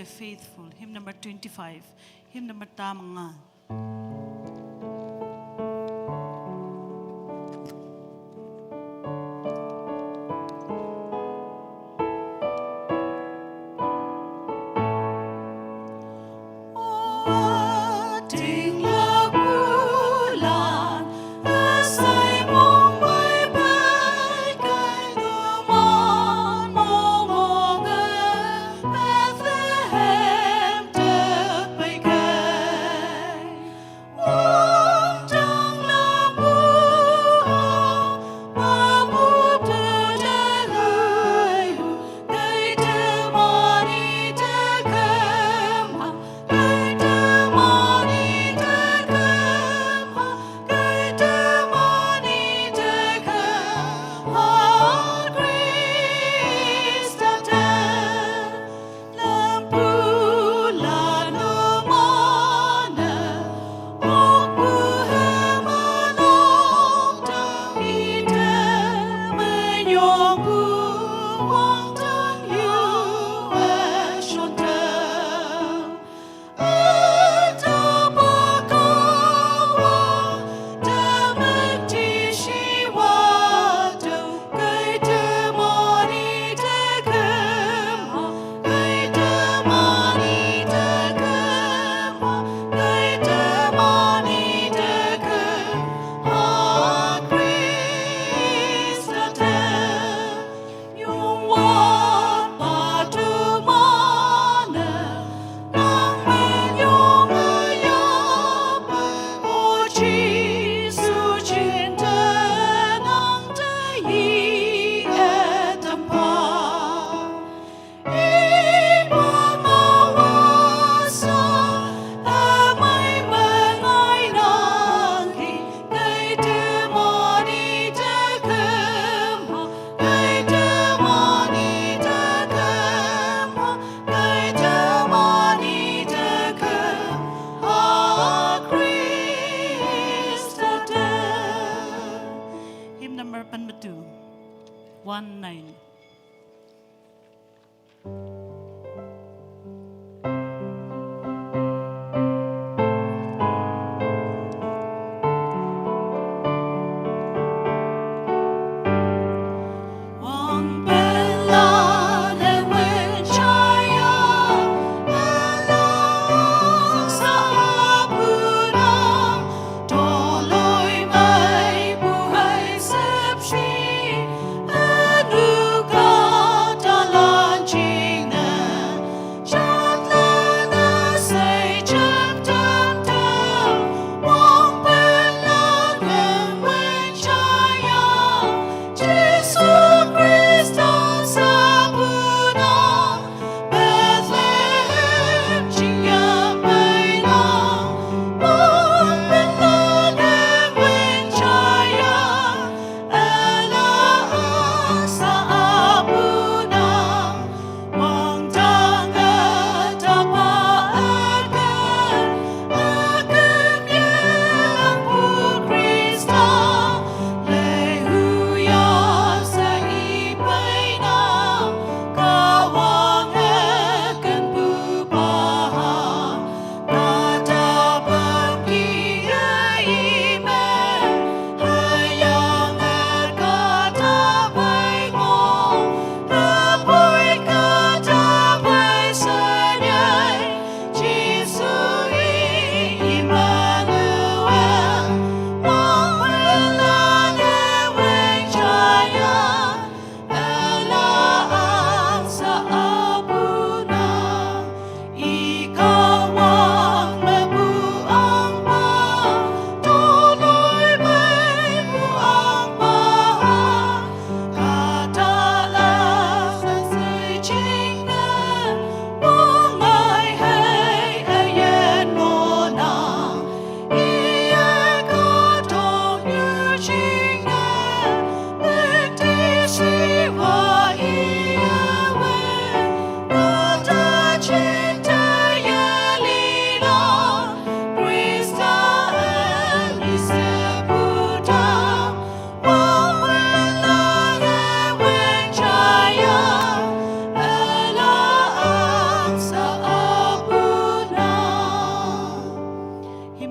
faithful. Hymn number 25. Hymn number tamanga. Number 19. Anu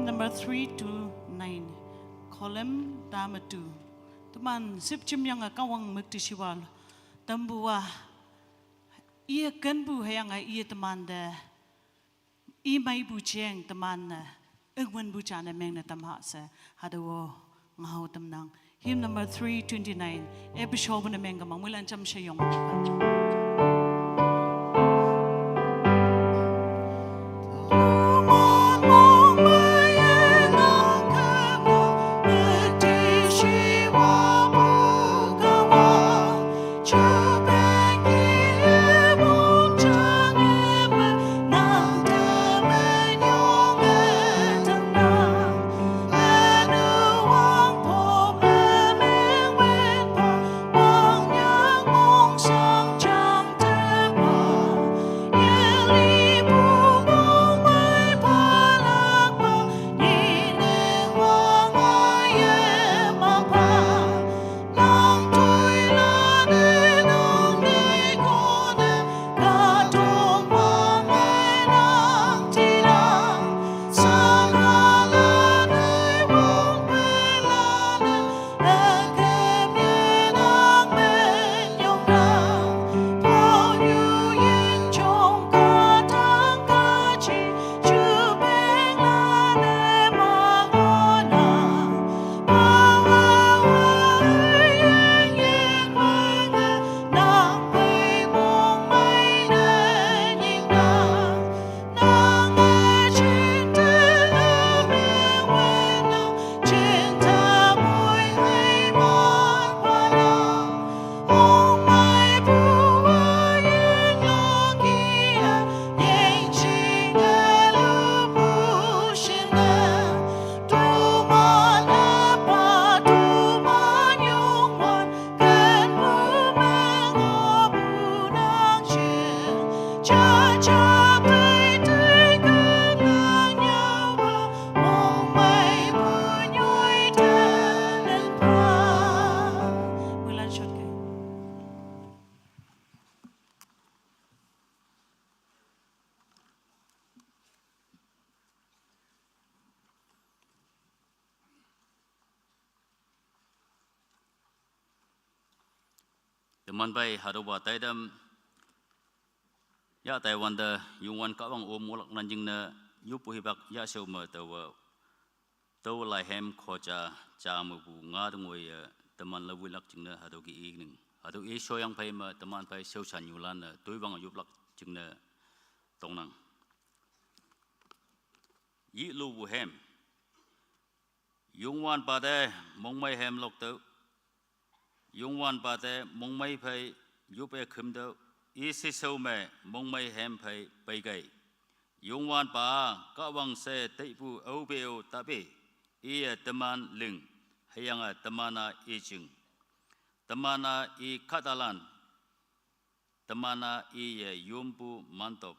hymn number 3 to 9. Kolem damatu. Teman sip chim yang kawang mukti siwal. Tambua ia kenbu hayang ia teman de. I mai bu cheng teman na. Engwan bu chana meng na tamha se. Hadawo ngau tamnang. Hymn number 329. Epishow na meng gamang mulan cham shayong. Teman bay haruba taidam ya Taiwan da yungwan kawang mulak nanjing na yupu hibak ya sewma tawa lai hem khoja jamu bu ngadungwe teman lawilak jingna hadogi igning hado e soyang pay ma teman pay sewsan yulan na tuibang yuplak jingna tongnang yi lu bu hem yungwan pade mongmai hem lok tau Yungwan pate mongmai pay yupe khumdo isi saume mongmai hem pay paigai Yungwan pa kawang se teipu aubeo tabe iya teman ling hayanga temana ijing temana I Katalan temana iya yumpu mantop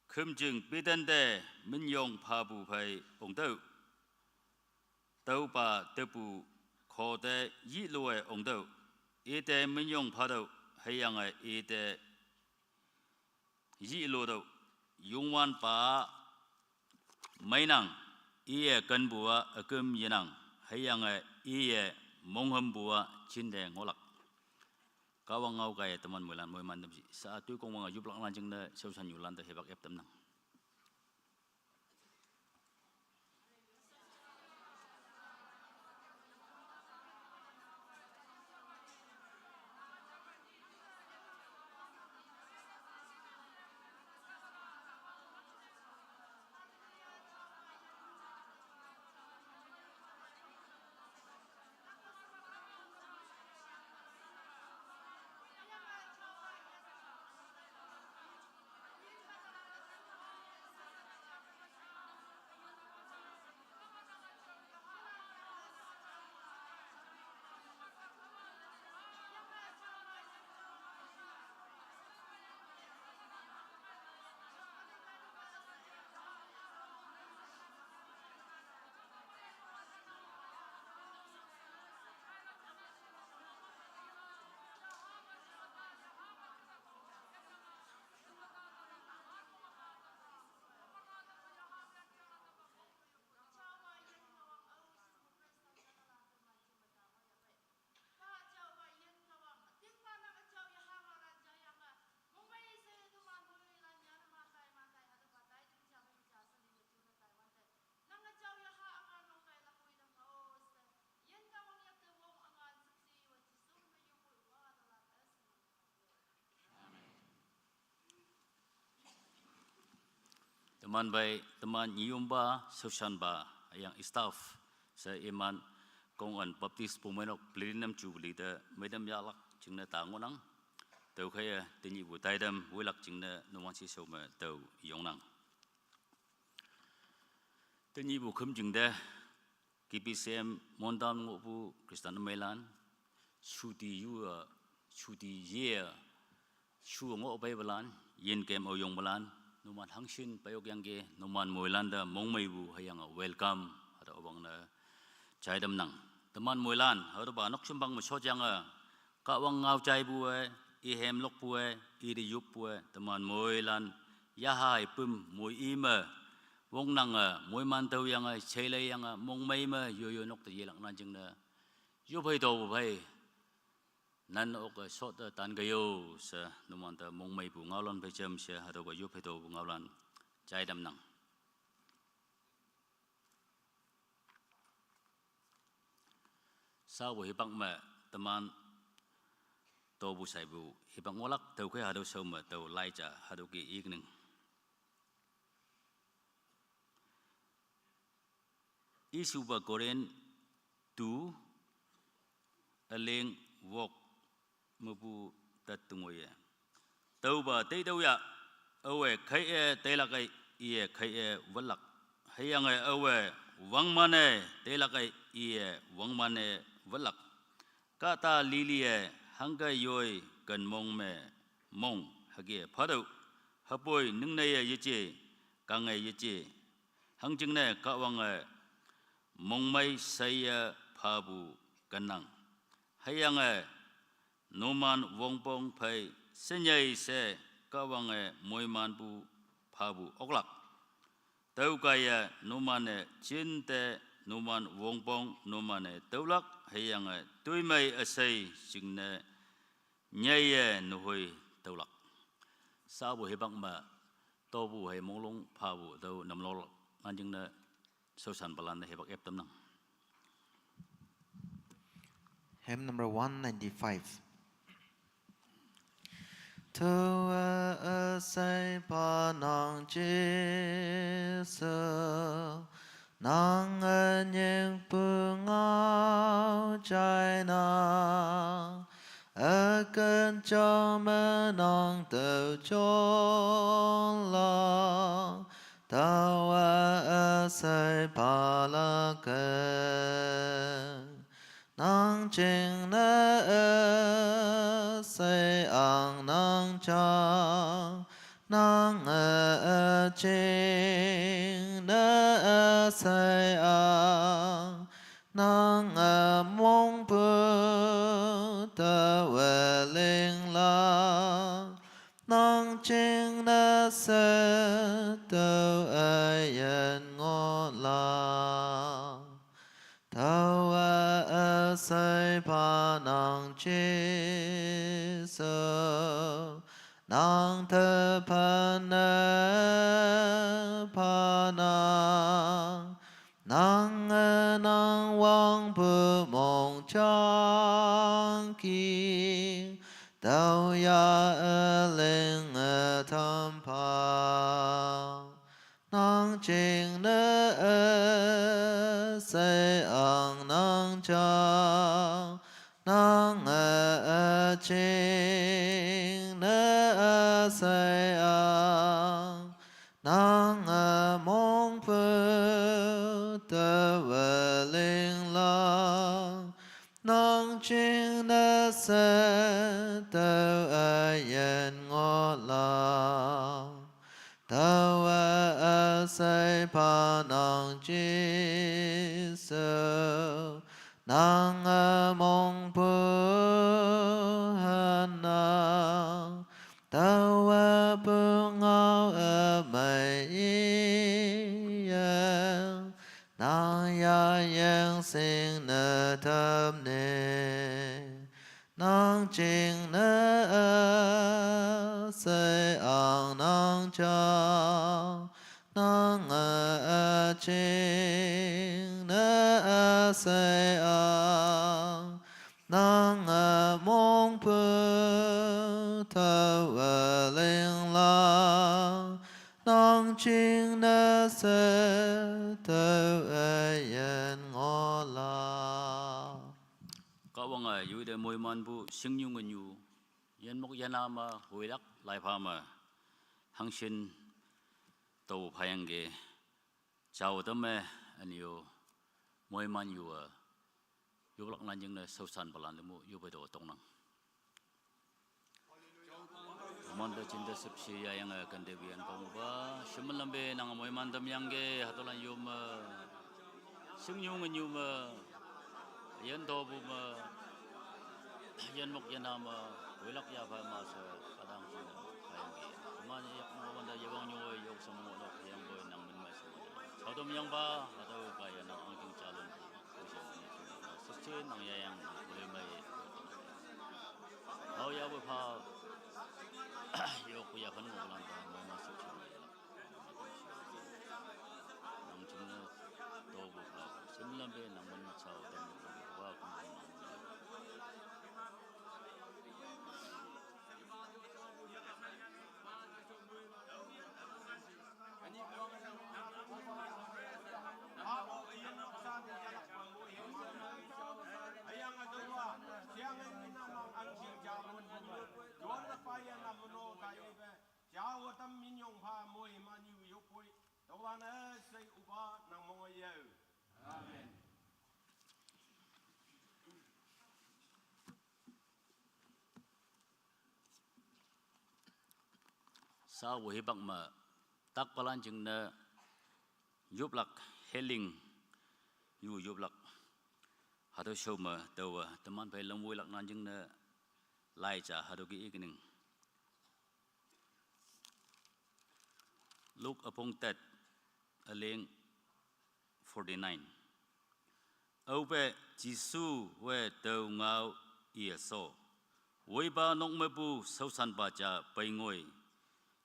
khumjing bidende minyong pabu pay ongdo tau pa tepu Kode yi loe ongdo, ite minyong pado hayang ite yi lodo, yungwan pa mainang iye kanbua akum yenang hayang iye mongham bua cinde ngolak. Kawang ngau kaya teman mulan moy mandam si saat tu kong mga yublak lanjing na sausan yulan ta hebak ep temnang. teman baik teman Nyumba Sushanba yang staff sa iman kong an baptis pumenok plinam jubli da medam yalak jingna tangonang tau kaya tinyi bu taidam wilak jingna numan si soma tau yongnang tinyi bu kum jingda KPCM mondam ngopu Kristan Melan Shudi Yua Shudi Ye Shu ngo bay balan yin kem oyong balan numan hangshin payok yang ge numan moilanda mongmai bu hayang welcome ada obang na chaidam nang teman moilan hado ba nok chumbang mo sojang ka wang ngau chai bu I hem lok bu I di yup bu teman moilan ya hai pum moi ima wong nang moi man tau yang chele yang mongmai ma yo yo nok te yelak nan jing na yo bai do bu bai nan ok sot tan gayo sa numan ta mongmai bu ngawlan bai jam se hado ba yo bai do bu ngawlan chaidam nang sau buổi băng mà teman to bu sai bu hibang ngolak tau khe hado sau mà tau lai cha hado ki igning isu ba koren tu aleng wok mubu tatungoya tau ba tei dau ya awe khai e tei la kai ie khai e walak hayang e awe wang mane tei la kai ie wang mane walak kata lilie hangga yoi kan mong me mong hage phado hapoi ningnai yeche kangai yeche hangjingne ka wang mong mai sai phabu kanang hayang noman wongpong phai senyai se ka wang moiman bu phabu oklak tau kaya noman chinte numan wongpong numan taulak hayang tui mai asai singna nyai nuhoi taulak sabu hebang ma tobu hay monglong phabu tau namlol anjing na sosan balan hebak ep tamnang Hymn number 195. Tua asai panang Jesu nang những phương áo trái na ở cơn cho mơ non tự chôn lo tao ở sai pa la cơ nang chinh nơ say ang nang cha nang chinh nơ say ang nang mong pu ta về linh la nang chinh nơ say tao ai yên ngô la tao sai pa nang Jesu nang thơ pa na nang nang wang pu mong chang ki tao ya linh tham pa nang ching nơ say ang nang cha nang ching nơ say ang nang mong pu ta về linh la nang ching nơ say tao yên ngô la tao sai pa nang Jesu nang mong pu na tao pu ngao mai nang ya yang sinh na tham ne nang ching na say ang nang cha nang ching na say ang nang mong pu ta linh la nang ching na cái môi man bu sinh nhung ngân nhu yên mốc yên nam mà hồi lắc lại pha mà hăng sinh tàu phayang cái chào tấm mẹ anh yêu môi man yêu yêu lắc nan những nơi sâu san balan demu yêu bây giờ tông năng manda cinta sepsi yang akan debian kamu ba semalam be nang môi man dam yang ke hatolan yêu mà sinh nhung ngân nhu mà yên to bu mà yên mốc yên nam mà hồi lắc ya pha mà sa kadang sin phayang cái mà yak mo man da yawang nyo yok sam mo lok yang boy nang min ma sa chadom yang ba hado kaya nang ang king chalon sepsi nang ya yang boleh mai hau ya bu pha yok ya phan mo lan da mai ma sepsi nang chimna to bu pha semalam be nang min chao tam wa kum sa wo hebak ma tak palan jing na yublak heling yu yublak hado show ma dawa teman pai lam woi lak nan jing na lai cha hado ki ikning look upon that aleng 49 ope jisu we do ngau ia so woi ba nok me bu sau san ba cha pai ngoi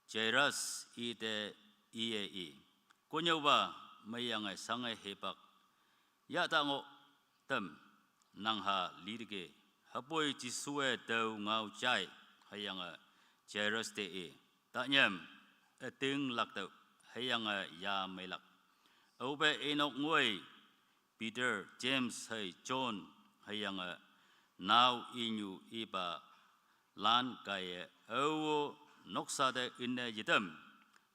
Jairus ite ie ko nyau ba mai yang ai sang ai hebak ya ta ngo tam nang ha lidige hapoi chi suwe do ngau chai hayang Jairus te ta nyam ting lak to hayang ya mai lak obe enok ngoi Peter James hay John hayang now inu iba lan kai o noksa de inne yitam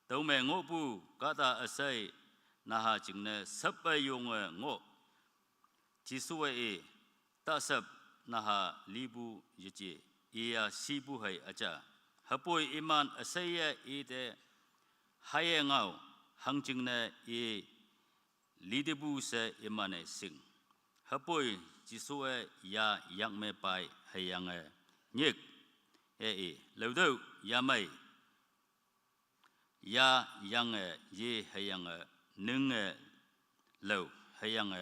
tau me ngo bu kata asai naha jingne sab yung ngo jisuwe ta sab naha libu yichi iya sibu hai acha hapoi iman asai ide haye ngau hang jingne lidebu se imane sing hapoi jisuwe ya yang me pai hayang nyik lâu ya mai ya yang ye hayang nung lâu hayang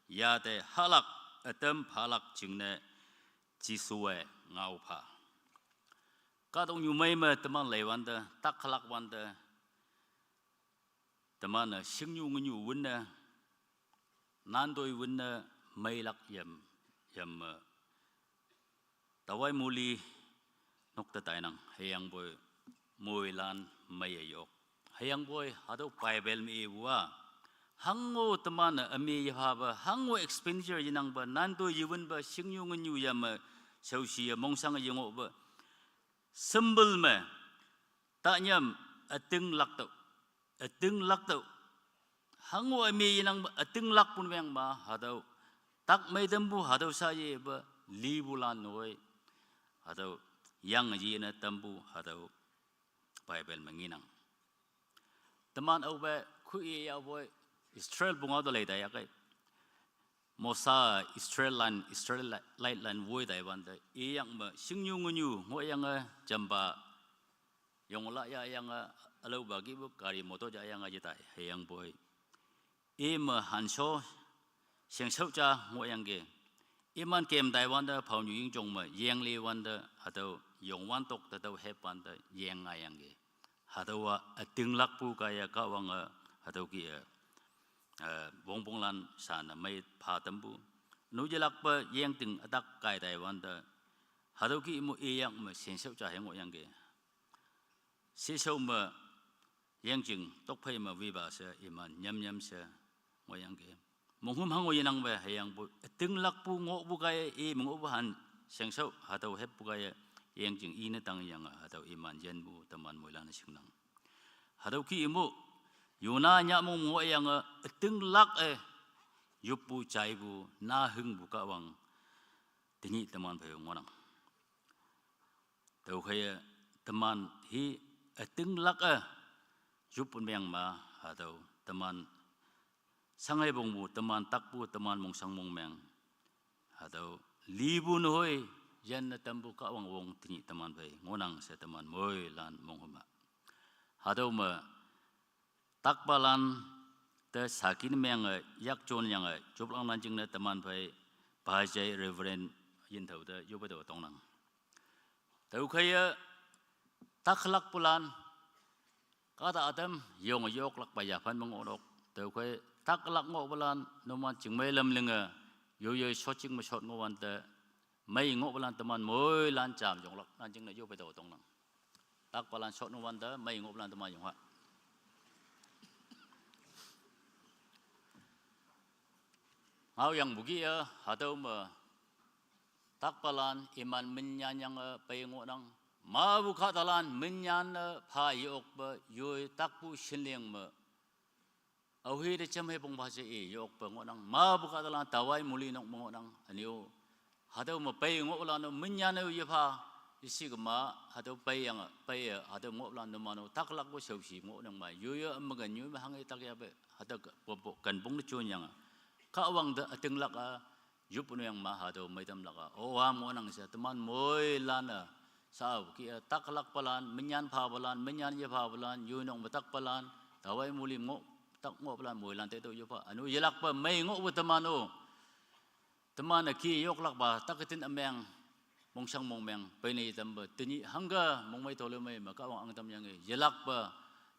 ya de halak atam halak jingne jisuwe ngau pha ka dong yu mai ma teman lewan de tak halak wan de teman sing yu ngu wun na nan doi wun na mai lak yam tawai muli nok ta tai nang hayang boy moi lan mai yok hayang boy hado bible mi wa hango teman ami ha ba hango expenditure jinang ba nan do yun ba singyu ngu yam sausi mong sang yong ba symbol ma ta nyam ating lak to hango ami jinang ating lak pun yang ba hado tak mai dembu hado sa ye ba libulan noi hado yang jina tambu hado Bible menginang teman obe ku ya boy Israel bunga do leda ya kai mosa Israel lan woi dai wan da yang ma singyu ngunyu ngo yang jamba yong la ya yang alo bagi bu kari moto ja yang aja tai yang boy ma hanso sing sau cha ngo yang ge iman kem dai wan da phau nyu ying jong ma yang le wan da hado yong wan tok da do he pan da yang nga yang ge hado wa ating lak pu kaya ka wang hado ki bong bong lan san mai pha tam bu nu je lak pa yang ting atak kai dai wan da hado ki mu yang ma sen sau cha heng ngo yang ge se sau ma yang jing tok phai ma wi ba se iman nyam se ngo yang ge mong hum hang ngo yin ang ba hayang bu ating lak pu ngo bu kai ngo bu han sengsau atau hep pugaya yang jeng ine tang yang atau iman jenbu teman mulan singnang atau ki imu yuna nya mo yang teng lak yupu caibu na heng buka wang tingi teman phe ngonang tau kaya teman hi teng lak yupun yang ma atau teman sangai bongbu teman takpu teman mong sang mong meng atau libu noy jan tambu ka wang wong tingi teman phe ngonang se teman moy lan mong huma atau ma takbalan te sakin meng yak chon yang joplang nanjing na teman phe bahajai reverend yin thau de yoba de tong nang tau kaya taklak pulan kata adam yong yok lak payapan mengorok tau kaya taklak ngo pulan noman jing mai lam lenga yo yo soching ma shot ngowan te mai ngo pulan teman moi lan cham jong lak nanjing na yoba de tong nang tak pulan shot ngowan te mai ngo pulan teman yong ha ngau yang bugi atau ma takpalan iman menyan yang pengo nang ma buka talan menyan pha yok ba yoi takpu shinleng ma awi de cham he bong bhase yok pengo nang ma buka talan tawai muli nok mo nang anio atau ma pengo ulan menyan ye pha isi ma atau yang atau ngo ulan ma no taklak bo sausi ngo nang ma yoyo amagan yoy ma hangai tak ya be atau bo kan bong de chon yang ka wang de ateng lak yup yang maha do maitam laka owa mo nang sa teman moi lana sao ki taklak palan menyan pha palan menyan ye pha palan yunong batak palan tawai muli ngo tak ngo palan moi lan te to yo pa anu yelak pa mai ngo bu teman o teman ki yok lak ba takitin ameng mong sang mong meng pe nei tam ba tini hanga mong mai to le mai ma ka wang ang tam yang yelak pa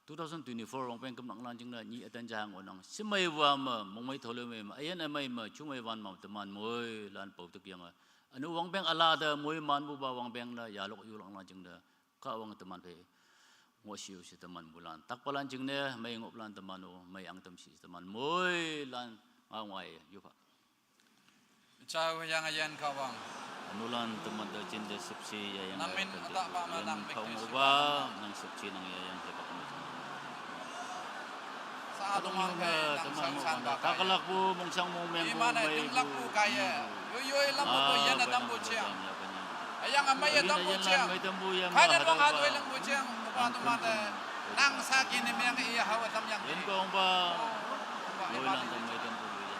2024 wong peng kam nang lan jing na ni atan jang onang simai wa ma mong mai thole me ma ayan amai ma chumai wan ma teman moi lan pau tuk yang anu wong peng ala da moi man bu ba wong peng da ya lok yu lang lan jing da ka wong teman pe ngo siu si teman bulan tak palan jing ne mai ngop lan teman o mai ang tam si teman moi lan ngawai yu pa Chào yang ayan kawang. anu lan teman da jin de sepsi ya yang Namin tak pa manang kaung ba nang sepsi nang ya yang hepak Sa atong mga teman mo takalak po mong sang mong meng Di mana tinglak po kaya. Yoyoy lang po yan na tambo siyang. Ayang amay at tambo siyang. Kanan mo hatoy lang po siyang. Kapato mata nang sakin ni miyang iyahawa tamyang. Yan ko ang ba? Moy lang tang may tempo ya.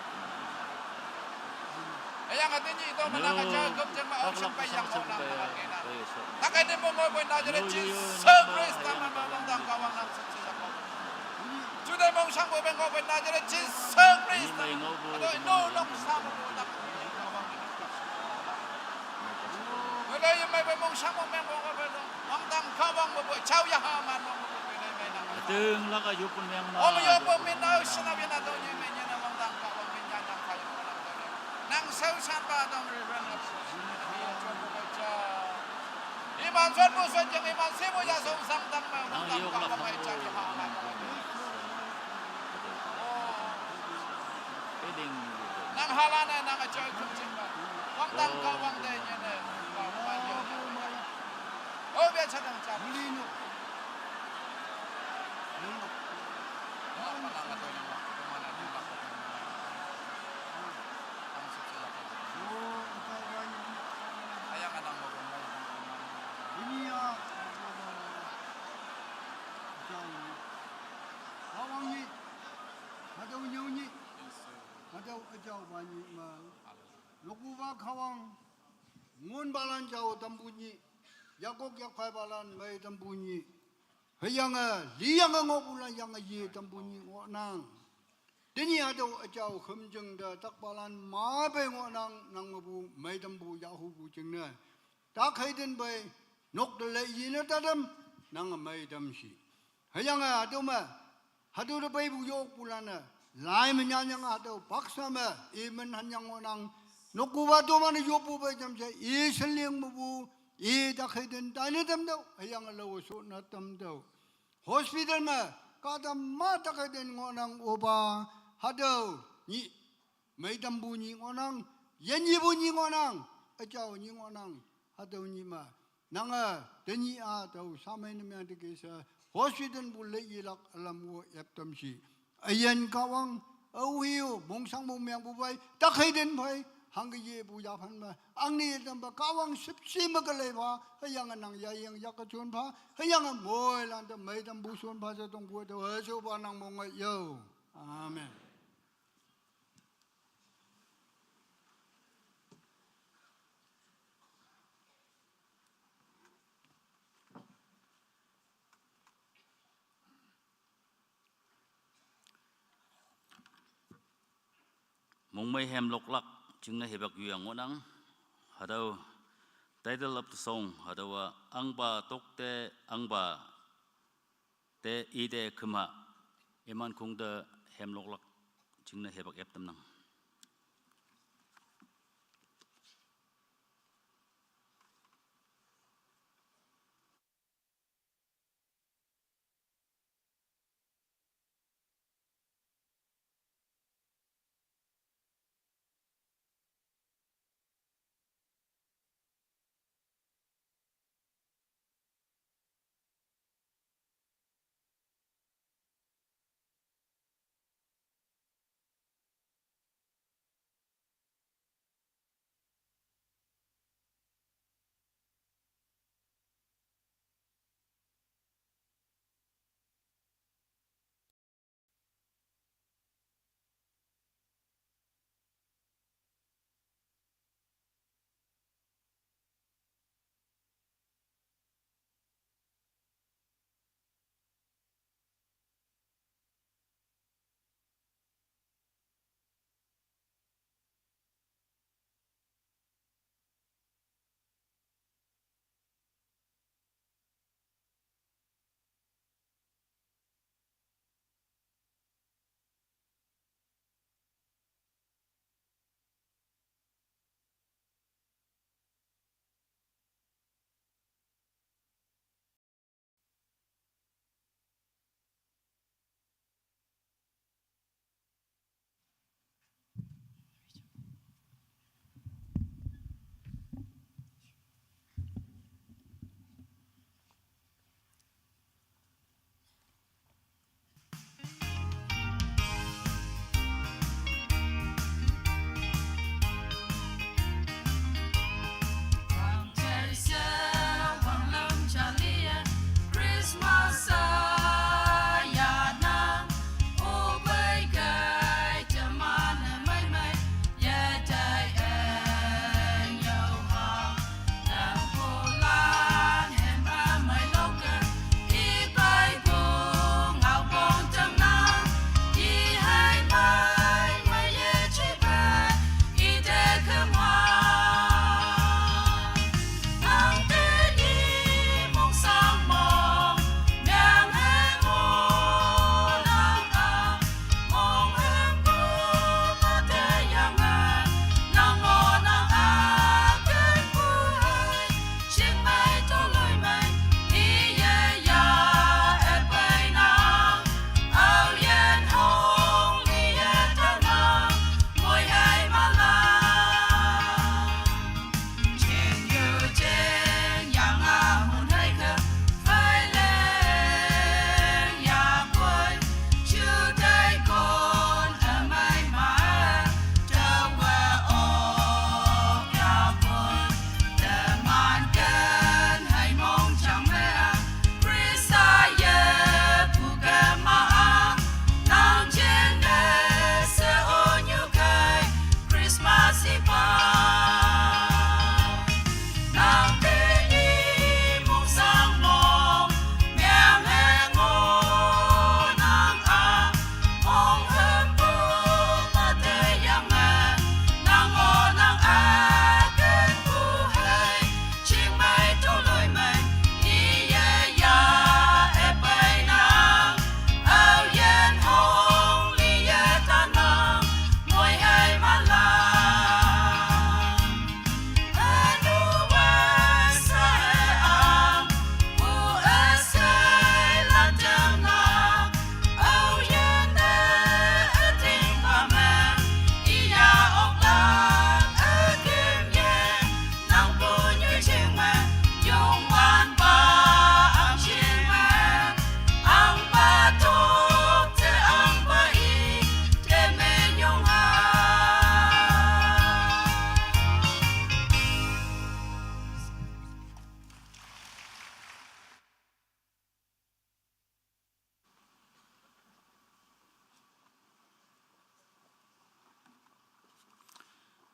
Ayang atin niyo ito manakachagap siyang maosyang kayang mo nang makakina. Takay din mo mo po na dyan. Jesus tama mamang dang kawang ng saksiya ko. Juday mong siyang bubeng ko po na dyan. Jesus Christ. Ito inulong sa mo po na kawang wala yung may mong siyang bubeng ko po ang dang kawang mo po. Chow yahaman mo po. Ating laka yupon yang ma. O mayo po minaw sinabi na daw niyo may niya na ang dang kawang minyan ng kayo mo lang daw. Nang sausan pa daw river na po. Iman suan po suan yung iman sibo ya sa usang dang mo. Ang dang kawang ay chow yahaman mo. Nang halana nang ajoy kumcing ba. Wang dang kawang din niya na. Oh, biya siya nang chap. Mulino. Lukuwa kawang ngun balan jauh tambunyi yakok yakai balan mai tambunyi hayanga liyanga ngobulan yang ye tambunyi ngonang dini ada jauh khumjeng da tak balan ma be ngonang nang mabu mai tambu yahu bu jengna tak haiden bai nok de le yina tadam nang mai damsi hayanga aduma hadu de bai bu yok bulana lai menyanyang ada baksama iman hanyang ngonang Nukuwa doman yopu ba jamsa iseling mubu dakheden dane damdo ayang lawo so na tamdo hospital ma kada ma dakheden ngonang oba hado ni maidam bunyi ngonang yenyi bunyi ngonang ajaw ni ngonang hadaw ni ma nanga deni a daw samay na mga dikisa hospital bulle ilak alam mo yaptam si ayan kawang awiyo mongsang mong bubay takay din bay hanggaye buyapan ma ang niyan ba kawang sipsi magalay ba hayangan nang yayang yakatun ba hayangan mo landa may tambuson ba sa tong buwan daw aso ba nang mga yo amen. Mong may hem lok lak chung na hebak yu ang onang hadaw title of the song hadawa ang ba tok te ang ba te ide kema eman kung de hem lok lak chung na hebak ep tam nang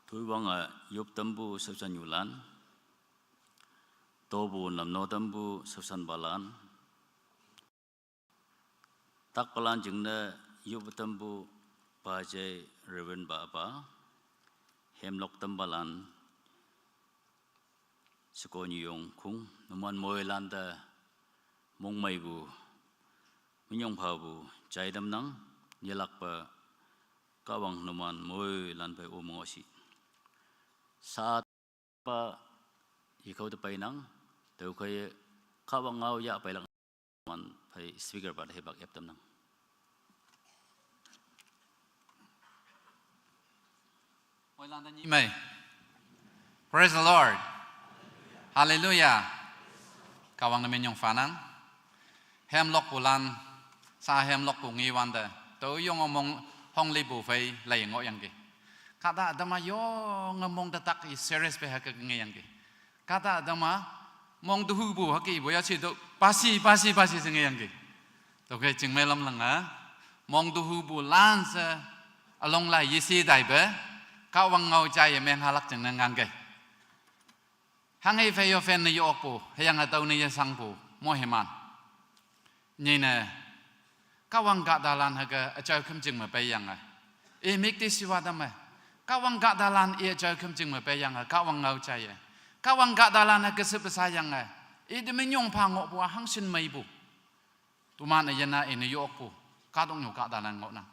Thui wanga yup tambu sabsan yulan. Tobu namno tambu sabsan balan. Tak palan jengna yup tambu bajai reven baba. Hemlok tambalan. Sekonyi yong kung. Numan moy landa mong may bu. Minyong pa bu. Jai dam nang. Nyelak pa. Kawang numan moy lan pa umongosi. Saat pa ikaw tapay nang. Tayo kaya kawang ngaw ya pa ilang man pay speaker pa hebak yaptam nang. Praise the Lord. Hallelujah. Kawang namin yung fanang. Hemlok bulan sa hemlok bungi wanda. Tayo yung omong hong libu fay lay ngo yang ki. Kata adama yo ngomong tatak i serious pe hak yang ki. Kata adama mong duhubu hak i boya chi do pasi sing yang ki. To ke jing melam lang ha. Mong duhubu lan sa along lai yisi dai be. Kawang ngau jai men halak jeng nang ke. Hang ei fe yo fen ni yo pu hayang atau ni ya sang pu mo heman. Ni na kawang ga dalan haga achau kum jing ma pe yang a. E mik ti siwa da ma. Kawang gak dalan ia jauh kemjing me peyang kawang ngau caya. Kawang gak dalan ke sepesayang i de menyong pangok buah hangsin mai bu. Tuman ayana ini yok bu. Kadong yo gak dalan ngok na.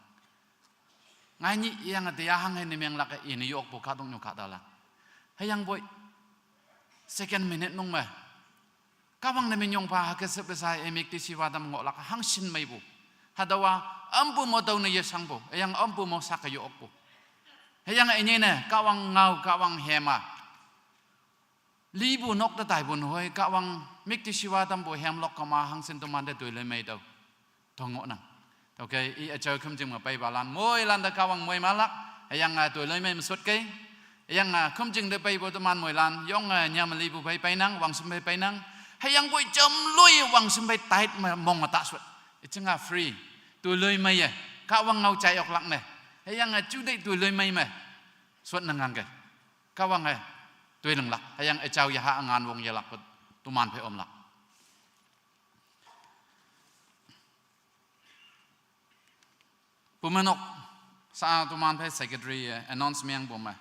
Ngai ni yang dia hang ini meng lak ini yok bu kadong yo gak dalan. Hayang boy. Second minute nong ma. Kawang de menyong pa ke sepesay emik ti siwa dam ngok lak hangsin mai bu. Hadawa ampu mo daw na yesang bu. Ayang ampu mo sak yok bu. Hayang ini ne kawang ngau kawang hema. Libu nok ta tai bun hoi kawang mik ti siwa tam bo hem lok kama hang sin to man de doi le mai do. Tongok na. Okay, i a chau khum jing ma pai balan moi lan da kawang moi malak. Hayang doi le mai msut ke. Hayang khum jing de pai bo to man moi lan yong nyam libu pai pai nang wang sum pai nang. Hayang boi jam lui wang sum pai tait mong ma ta sut. Itchenga free. Doi le mai kawang ngau chai ok lak ne. Hayang chu dei tu loi mai ma suat nangang ke kawang tu leng lak hayang chau ya ha ngan wong ya lak tu man phe om lak pumanok sa tu man phe secretary announcement bom ma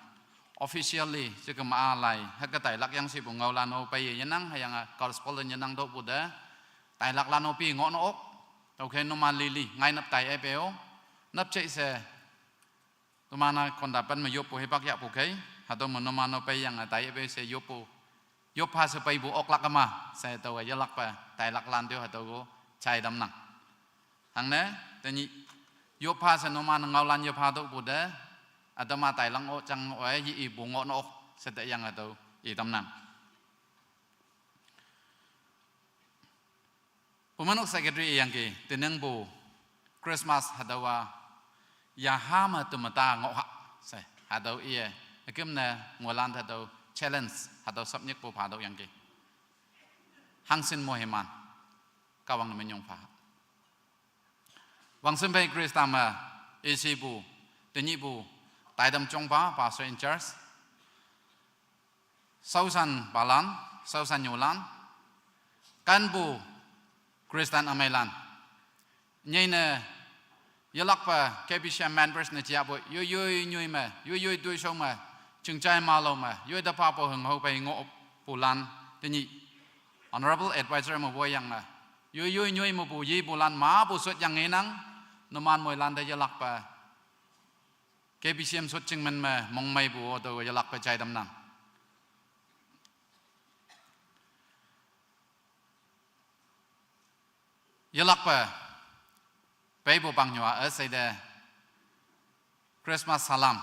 officially je ma lai ha ka tai lak yang si bong ngau lan o pai yanang hayang correspondent yanang do bu da tai lak lan o pi ngo no ok tau khen no man li ngai nap tai e peo nap chei se Tumana kondapan me yopo hepak ya pukai atau menomano pe yang atai pe se yopo yopa se pe bu ok lak ma se taw ya lak pa tai lak lan teo atau go chai dam nang hang ne tani yopa se noman ngau lan yopa do bu da atau ma tai lang o chang o yi bu ngo no se te yang atau i dam nang Pumanok secretary yang ke teneng bu Christmas hadawa ya hama tu mata ngok hak sai hadau ia akem na ngolan hadau challenge hadau subject po phadau yang ke hangsin moheman kawang na menyong pha wang sembai grace tama isi bu tenyi bu taidam chongpa pastor in church sausan balan sausan nyolan kan bu Kristan amelan nyeina Yalak pa KBC members na chia bo yo nyui ma yo dui so ma chung chai ma lo ma yo da pa po heng ho pai ngo pulan tini honorable advisor mo bo yang na yo nyui mo bu yi pulan ma bu sot yang enang no man moi lan da yalak pa KBC em sot ching man ma mong mai bu do yalak pa chai dam nang yalak pa Pai bo bang nyua say de Christmas salam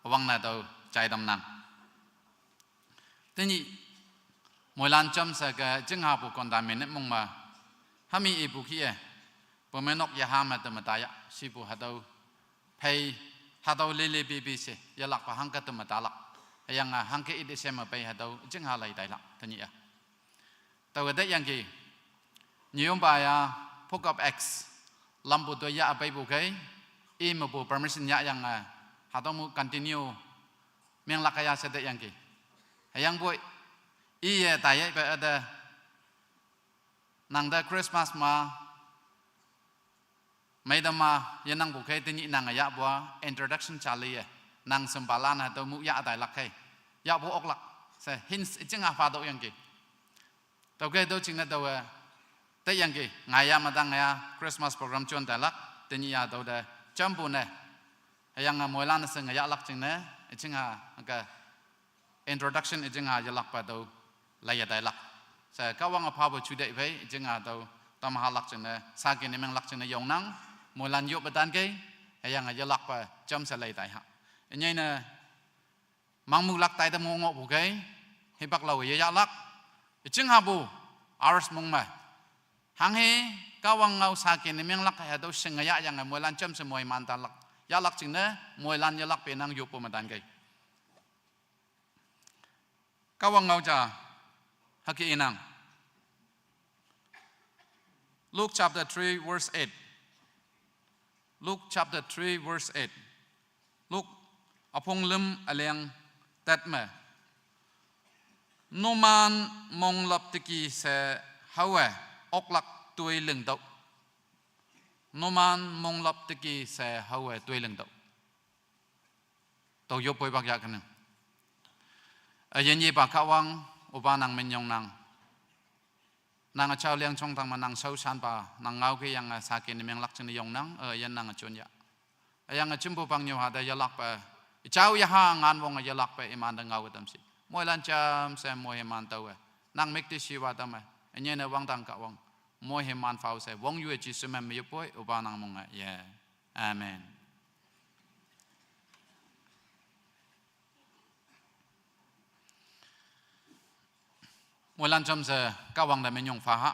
wang na do chai dam nang teni moi lan chom sa ga jing ha bu kon da min mong ma ha mi e bu ki e bo menok ya ha ma ta ma ta ya si bu ha do pai ha do le le bi bi se ya lak pa hang ka ta ma ta lak yang hang ke i de se ma pai ha do jing ha lai dai lak teni ya ta ga de yang ki nyom ba ya phok up x lampu tu ya apa ibu kai, ibu permission ya yang, atau mu continue miang lakaya sedek yang ki hayang boy iya tayai pe ada nang da Christmas ma mai da ma yanang bu kai tinyi nang ya bua introduction chali ya nang sempalan atau mu ya tai lak kai ya bu ok lak se hints ching a fa do yang ki tau kai do ching na do te yang ki ngaya ma dang ya Christmas program chuan tai lak tinyi ya do da champu ne hayang moi lan se ngaya lak ching ne ching a ka introduction ching a ya lak pa do la ya tai lak se ka wang a pa bo chu dei phei ching a do tam ha lak ching ne sa ki ne meng lak ching ne yong nang moi lan yo batan ke hayang a ya lak pa cham se lai tai ha nhây nè mang mu lắc tay ta ngô ngộ bù cái hi bạc lầu ya lắc chứng hà bù ars mong mà hàng hi cao wang ngau sa kia nè miếng lắc hay đâu sinh ya yang ngày mùi lan châm se mùi man tan lắc ya lắc chừng nè mùi lan ya lắc bên năng yup mà tan cái cao wang ngau cha haki inang Luke chapter 3 verse 8 Luke chapter 3 verse 8 Luke apong lem aleng tat me noman mong lap tiki se hawe oklak tuai leng dau noman mong lap tiki se hawe tuai leng dau tau yo poi bak ya kan ayen ye ba ka wang uba nang men yong nang chao liang chong tang ma nang sau san pa nang ngau ke yang sakin meng lak chen yong nang yen nang chon ya ayang chimpu pang nyu ha da ya lak pa cháu ya hang an wong ya lak pe iman da ngau tam si moi lan cham se moi iman tau nang mek ti si wa tam anye na wang tang ka wong moi iman fau se wong yu chi se mem yu poi u ba nang mong ya amen moi lan cham se ka wang da men yong fa ha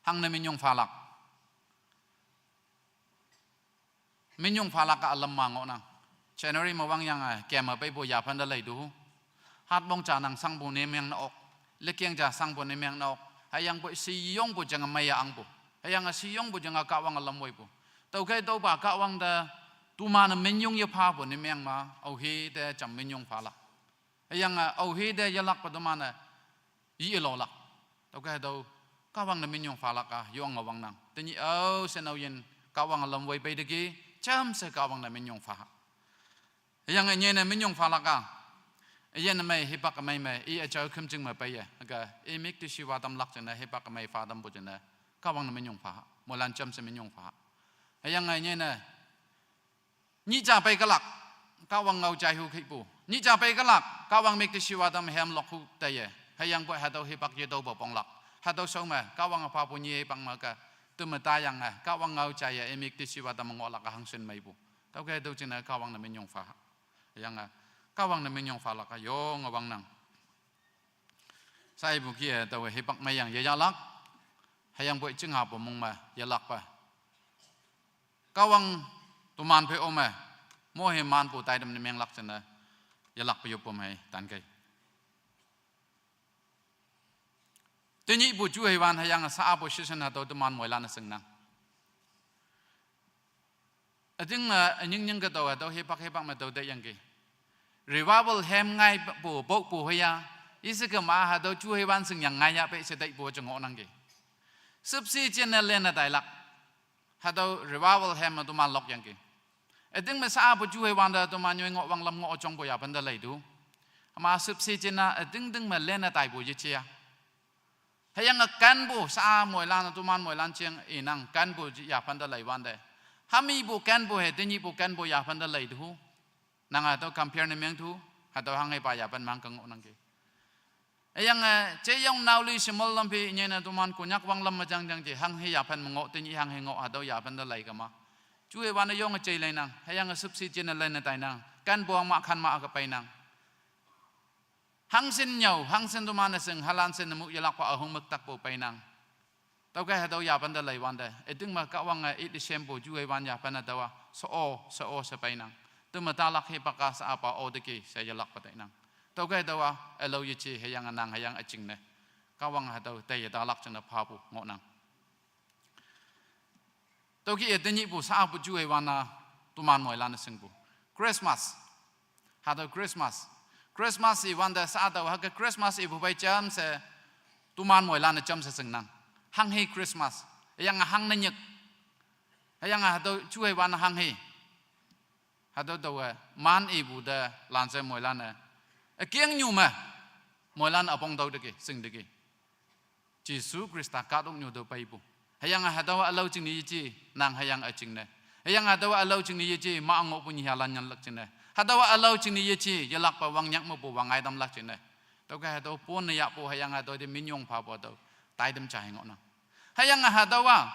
hang na men yong fa lak men yong fa lak ka alam ma ngo nang January mà vang yang kèm ở bây bộ giả phân đã lấy đủ hát bông trà nàng sang bộ nêm yang nọ lê kieng trà sang bộ nêm yang nọ hay yang bộ si yong bộ chẳng mày ang bộ hay yang si yong bộ chẳng cả vang làm mồi bộ tàu cái tàu bà cả vang da tu mà nó men yong pha bộ nêm yang mà au hi de chăm men yong pha lắc hay yang au hi de yalak bộ tu mà nè yi lo lắc tàu cái tàu cả vang nó men yong pha lắc yong ngawang nang tự nhiên sẽ nào yên cả vang làm mồi bây giờ chăm sẽ cả vang nó men yong pha yang anh này mình dùng pha lắc à, anh này hiệp bạc mấy mấy, ý cháu không chừng mà bây giờ, cái em biết thìว่าtâm lắc chân này hiệp bạc mấy pha tâm bút chân này, các bạn mình dùng pha, một lần chấm sẽ mình dùng pha, yang anh này, nhị cha bây cái lắc, các bạn ngầu trái hữu khí bù, nhị cha bây cái lắc, các bạn biết thìว่าtâm hem lắc hữu đây, yang buat hạt hiệp bạc gì đâu bảo bong lắc, hạt sâu mà, các bạn pha bù nhị bằng mà cái, từ mà ta yang này, các bạn ngầu trái em biết thìว่าtâm ngọ lắc hàng xuân mấy bù, tao cái đâu chân này các bạn mình dùng pha yang kawang na minyong falak ayo ngawang nang sai bu kia taw hipak mai yang yalak hayang boi ching ha pomong ma yalak pa kawang tuman phe ome mo he man pu tai dam meng lak chana yalak pa yopom hai tan kai tini bu chu hewan hayang sa apo shishan ha taw tuman moi lan sing nang ading anying ka taw taw hipak ma taw da yang ki revival hem ngay bu hoya isi ke ma ha do chu hewan sing yang ngay ya pe se dai bu jong nang ki sub si chen na len na dai lak ha do revival hem ma tu man lok yang ki ading ma sa bu chu hewan da tu man yoi ngo wang lam ngo chong bu ya ban da lai du ma sub si chen na ading ding ma len na dai bu ji chia hayang kan bu sa moi lan tu man moi lan chiang e nang kan bu ya ban da lai wan de hami bu kan bu he tini bu kan bu ya ban da lai du nang atau compare ni meng tu atau hangai pa ya pan mang kang nang ki ayang che yong naw li simol lam pi nyena tu man kunyak wang lam majang jang ji hang he ya pan ngo tin hang he ngo atau ya pan da lai ka ma chu e wan yong che lai nang ayang sub si chen lai na tai nang kan buang ma khan ma ka pai nang hang sin nyau hang sin tu man sing halan sin mu yalak pa ahong mak tak po pai nang tau ka atau ya pan da lai wan da eting ma ka wang e di sempo chu e wan ya pan da so o se pai nang tu mata lak he pakas apa odeki saya lak patai nang tau kai dawa elo yichi hayang anang hayang aching ne kawang ha tau tai da lak chana phapu ngo nang tau ki eteni bu sa bu ju he wana tu man moi lan sing bu Christmas ha tau Christmas Christmas Eve wanda sa ataw ha Christmas Eve bay cham se tuman moi lan cham se seng nang hang he Christmas yang hang na nyek yang hado chui wan hang he hado do man ibu da lan se moi lan a kieng nyu ma moi lan apong do de ke seng de ke Jesus Christa ka dong nyu do pai bu hayang hado alau ching ni chi nang hayang a ching ne hayang hado alau ching ni chi ma ngo pu ni halan nyan lak ching ne hadawa alau ching ni chi yalak pa wang nyak mo po wang ai dam lak ching ne to ka hado pon ne ya po hayang hado de min yong pha po to tai dam chai ngo na hayang hadawa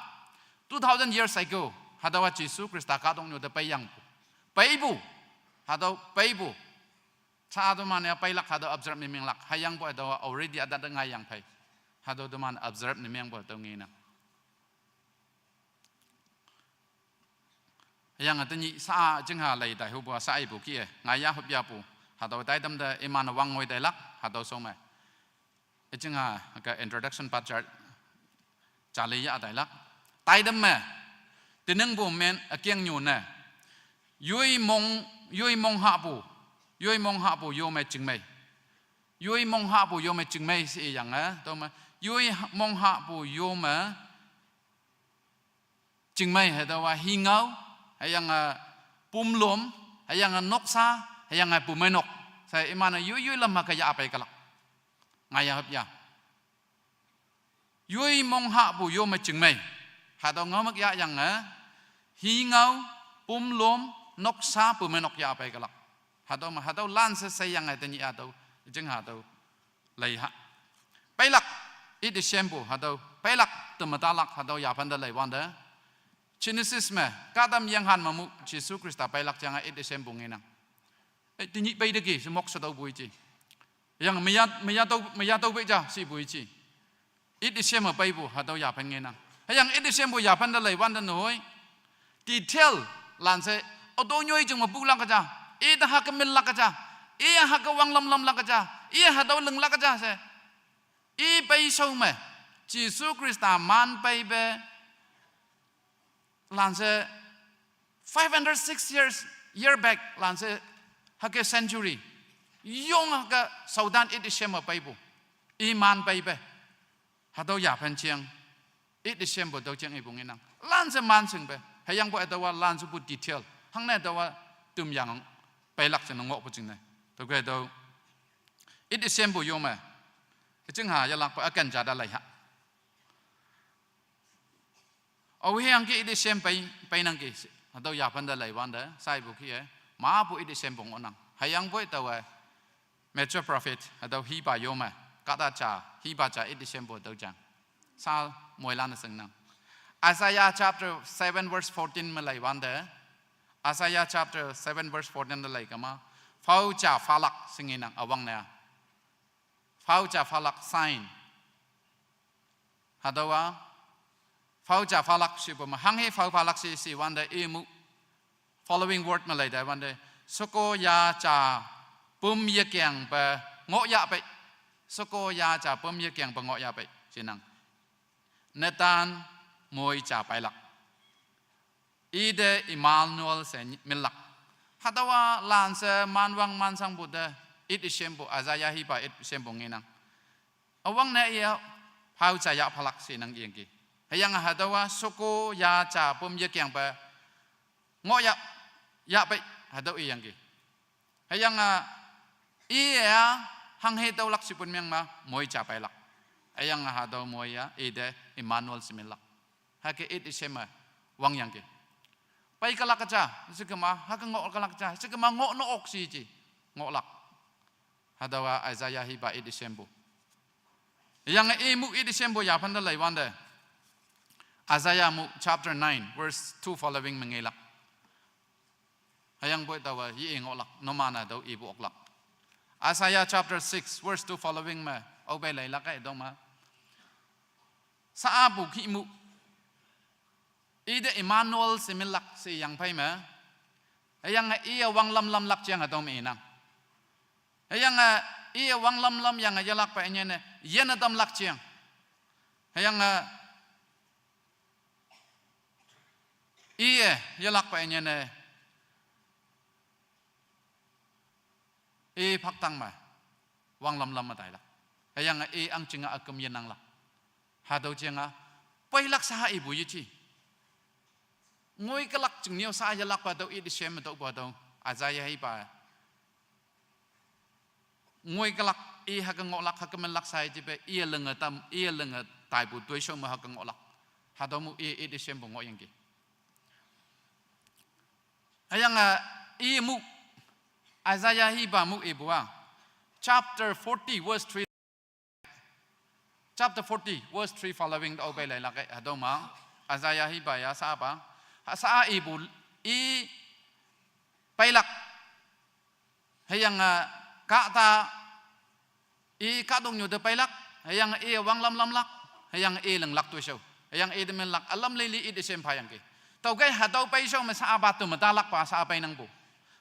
2000 years ago hadawa Jesus Christa ka dong nyu de pai yang pai bu hado pai bu cha do man ya pai lak hado observe mi ming lak hayang po hadawa already ada da ngai yang pai hado do man observe ni meng po to ngi na yang atani sa jing ha lai dai hu bo sa ibu ki ngai ya hob ya pu hado dai dam da iman wang ngoi dai lak hado so ma jing ha ka introduction part cha le ya dai lak tai dam ma tineng bo men akyang nyu na yui mong ha pu yo me ching mai yui mong ha pu yo me ching mai si yang a to ma yui mong ha pu yo ma ching mai ha da wa hi ngau hayang pum lom hayang noksa hayang pumenok saya imana yui lam ka ya apa kalak ngaya hab ya yui mong ha pu yo me ching mai ha do ngamak ya yang hi ngau pum lom noksa pumenok ya apa kalak ha do lan se sai yang ai tani ado jing ha do lai ha pailak it is shampoo ha do pailak tematalak ha do ya pan da lai wan da Genesis me kadam yang han mamu Jesus Christa pai lak changa it desem bungena tinyi pai de ki smok sa do bui chi yang meya to be ja si bui chi it desem pai bu ha do ya pan ngena yang it desem bu ya pan da lai wan da noi detail lan se odo nyoi jung ma bu lak ka ja e da ha ka mil lak ka ja e ha ka wang lam lak ka ja e ha do leng lak ka ja se e pai so me Jesus Christa man pai be lanse 506 year back lanse hake century yong haka saudan it December paibu iman paibe hado ya pan chiang it December do chiang ibung inang lanse man sing be hayang bo adawa lanse bu detail hang na dawa tum yang pailak chen ngok bu ching ne to ke do it December yoma ching ha ya lak pa akan ja da lai ha au hiang ki ide sem pai nang ki atau ya pan da lai wan da sai bu ki ma bu ide sem bong onang hayang boy tawa metro prophet atau hi ba yoma kata cha hi ba cha ide sem bo do jang sa moi lan seng nang Isaiah chapter 7 verse 14 ma lai wan da Isaiah chapter 7 verse 14 da lai kama phau cha phalak singin nang awang na phau cha phalak sign hadawa phau cha phalak si bom hang he phau phalak si wanda emu following word malai da wanda soko ya cha pum ye kyang pa ngo ya pe soko ya cha pum ye kyang pa ngo ya pe sinang netan moi cha pai lak ide Emmanuel se milak hadawa lan se manwang mansang buddha it isembo azaya hi pa it isembo nginang awang na ya phau cha ya phalak sinang yeng ki hayang hadawa soko ya cha pum ye kyang pa ngo ya pe hadau yang ki hayang iya hang he tau lak sipun myang ma moi cha pai lak hayang hadau moi ya ide Emmanuel similak hake it isema wang yang ki pai kalak cha sikema hak ngo kalak cha sikema ngo no ok si chi ngo lak hadawa Isaiah hi ba it isembo yang emu it isembo ya pan da lai wan da Isaiah chapter 9 verse 2 following mengelak hayang boy tawa yi ngolak no mana do ibu oklak Isaiah chapter 6 verse 2 following ma obey lai lak ai dong ma sa abu ki mu ide Emmanuel similak si yang pai ma hayang iya wang lam lak chiang adom ina hayang iya wang lam yang ayalak pa nya ne yen adam lak chiang hayang iya yalak pa nya ne พักตั้งมาวางลำมาได้ละยังอังจิงอ่ะกำยันนังละหาดูจิงอ่ะไปลักษาบุยจีงวยก็ลักจึงเนียวสายลักปะดูดิเชมดูปะดูอาจจะให้ไปงวยก็ลักฮักงอลักฮักมันลักสายจีไปเรื่องตามเรื่องตายบุตรด้วยชมฮักงอลักหาดูมุดิเชมบุงอยังกี่ยังมุอาจจะให้ไปมุบัว chapter 40 verse 3 chapter 40 verse 3 following เอาไปเลยละกันหาดูมาอาจจะให้ไปยาซาบะซาบุไปลักยังกะตากะดงอยู่เดไปลักยังวังลำลักยังหลังลักตัวเชียวยังเดมันลักอัลลัมเลลีเดเซมพายังกี่ตัวแกหาตัวไปเชียวมันซาบะตัวมันตาลักป่าซาไปนังบุ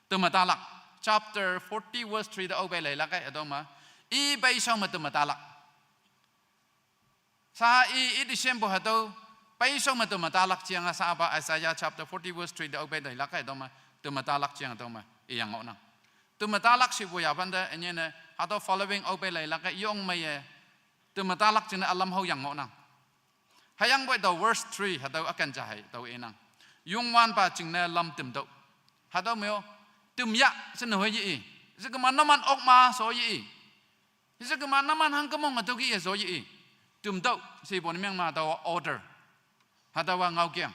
ตัวมันตาลัก chapter 40 verse 3เอาไปเลยละกันหาดูมาไปเชียวมันตัวมันตาลักซาเดเซมบุหาตัวไปส่งมาตัวมาตาลักเชียงอาซาบะอิสยาห์ chapter 40 verse 3เอาไปได้ลักไอ้ตัวมาตัวมาตาลักเชียงตัวมายังเอาหนังตัวมาตาลักสิบุยาพันเดอันนี้เนี่ยหาตัว following เอาไปเลยลักไอ้ยองไม่ตัวมาตาลักจึงอัลลัมเขายังเอาหนังให้ยังไปตัว verse 3หาตัวอาการจะให้ตัวเองนังยุงวันป่าจึงเนี่ยลำติมตัวหาตัวไม่เอาติมยะเสนอให้ยี่ซึ่งมันน้ำมันออกมาโซยี่ซึ่งมันน้ำมันหังกระมงกับตัวกี้โซยี่ติมตัวสิบวันเมียงมาตัว orderหาตัวว่าเงาเกียง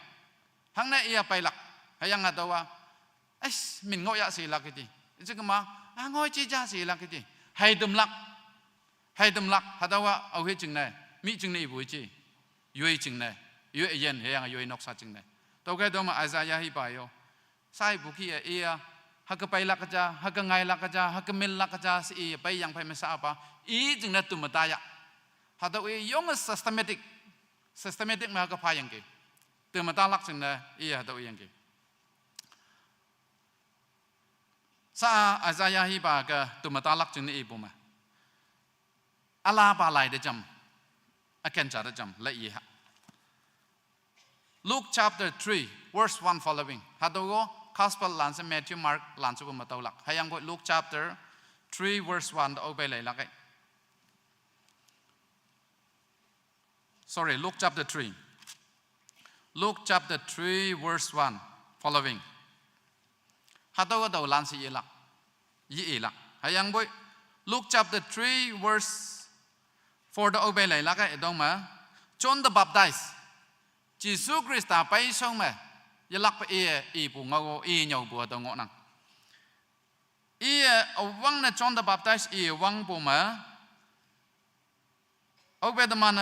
ทั้งนั้นไปหลักให้ยังหาตัวว่ามินงอยสิลักกี่ทีจะก็มางอยจีจ้าสิลักกี่ทีให้ดมลักหาตัวว่าเอาให้จึงไหนมีจึงไหนบุยจียุยจึงไหนยุยเย็นให้ยังยุยนกซาจึงไหนตัวแกตัวมาอาซายาฮิบายโอใส่บุกี้ฮักไปลักกะจ้าฮักไงลักกะจ้าฮักมิลลักกะจ้าสิไปยังไปไม่ทราบปะจึงไหนตุ่มตายะหาตัวยงsystematic มาก็พายังกี่ตัวมาตาลักจึงนะตัวยังกี่ซาอาซายาฮิบากะตัวมาตาลักจึงนี่บุมาอาลาบาไลเดจำอาเคนจาเดจำละฮะ Luke chapter 3 verse 1 following หาตัวก็ Gospel หลานเซ Matthew Mark หลานสุบุมาตาลักให้ยังก็ Luke chapter 3 verse 1เอาไปเลยละกัน Sorry Luke chapter 3 Luke chapter 3 verse 1 following หาตัวก็ตัวล้านสี่หลักยี่หลักให้ยังบ่ Luke chapter 3 verse 4ตัวเอาไปเลยละกันตรงมา John the Baptist จิสุคริสต์ไปส่งมายี่หลักไปปูงเอาเหนียวบัวตัวงอนังเอาวังนะ John the Baptist วังปูมาเอาไปตัวมัน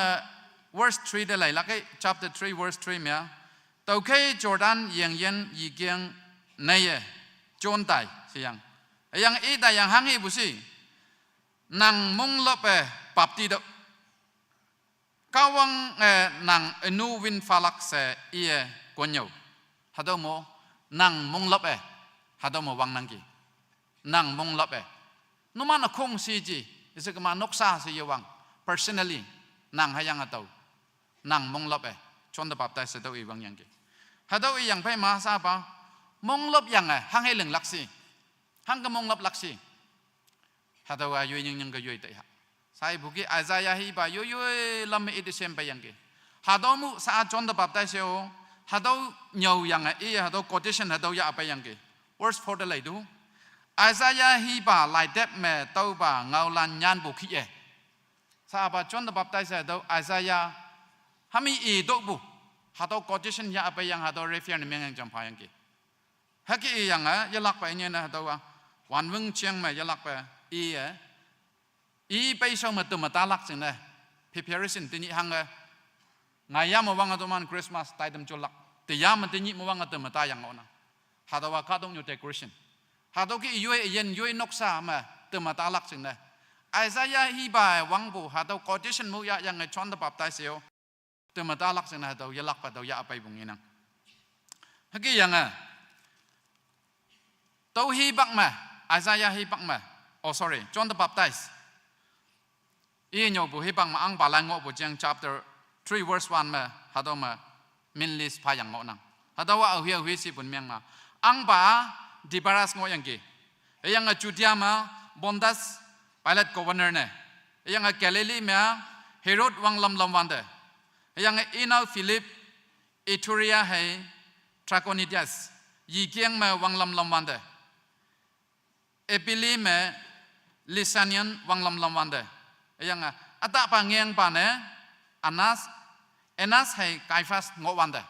verse 3ได้เลยละกัน chapter 3 verse 3เนี่ยตัวแค่จอร์แดนยังยีเกียงในโจนไตเสียงยังแต่ยังหังให้บุษีนางมุงลบไปปับตีดกาวังนางนูวินฟาลักเสียกวนอยู่หาตัวโมนางมุงลบไปหาตัวโมวังนางกีนางมุงลบไปนุมันคงซีจีอิสกมานกซาสิยวัง personally นางให้ยังตัวนางมุงลบไปชนตปับไตเสตัวอีวังยังกีหาตัวอียังไปมาซาปะมงลบยังไงหังให้หลึงลักษีหังก็มงลบลักษีหาตัวยุยยังก็ยุยเตะฮะใส่บุกี้อาซายาฮีบายุยลำไม่อิดเซมไปยังกีหาตัวมุสาจอนตปับไตเสียวหาตัวเหนียวยังไงหาตัว quotation หาตัวยาไปยังกี verse 4ได้เลยดูอาซายาฮีบาไล่เด็บแม่ตัวบาเงาลันยันบุกี้ซาบะจอนตปับไตเสียตัวอาซายาฮามีตัวบุหาตัว quotation ยาไปยังหาตัว refer นี่ยังจำพายังกีฮักกี้ยังยาลักไปเนี่ยนะตัววันวิ่งเชียงใหม่ยาลักไปไปส่งมาตัวมาตาลักจึงเลย preparation ที่นี่หังไงยามมาวังตัวมันคริสต์มาสไต่ดมจุลักแต่ยามมันที่นี่มาวังตัวมาตายังเอานะหาตัวข้าต้องอยู่ decoration หาตัวกี้ยุยเย็นยุยนกซามาตัวมาตาลักจึงเลยไอ้สายฮีบายวังบุหาตัว quotation มุยยังไงชอนตัวปับไตเสียวตัวมาตาลักจึงเลยตัวยาลักไปตัวยาไปบุงยินังฮักกี้ยังตัวฮีบักมาอาซายาฮีบักมาoh sorry John the Baptist เหนียวบุฮีบักมาอังบาลังงอบุจัง chapter 3 verse 1มาหาตัวมามินลิสพายังงอนังหาตัวว่าเอาเฮียสิบุญเมียงมาอังบาดิบารัสงอยังกียังจูเดียมา bondas pilot governor ne yang Galilee me Herod wang lam wande yang inau Philip Ituria hai Trachonitis yikiang me wang lam wande Epili me Lisanian wang lam wande yang ata pangyang pane Enas hai Caiaphas ngok wande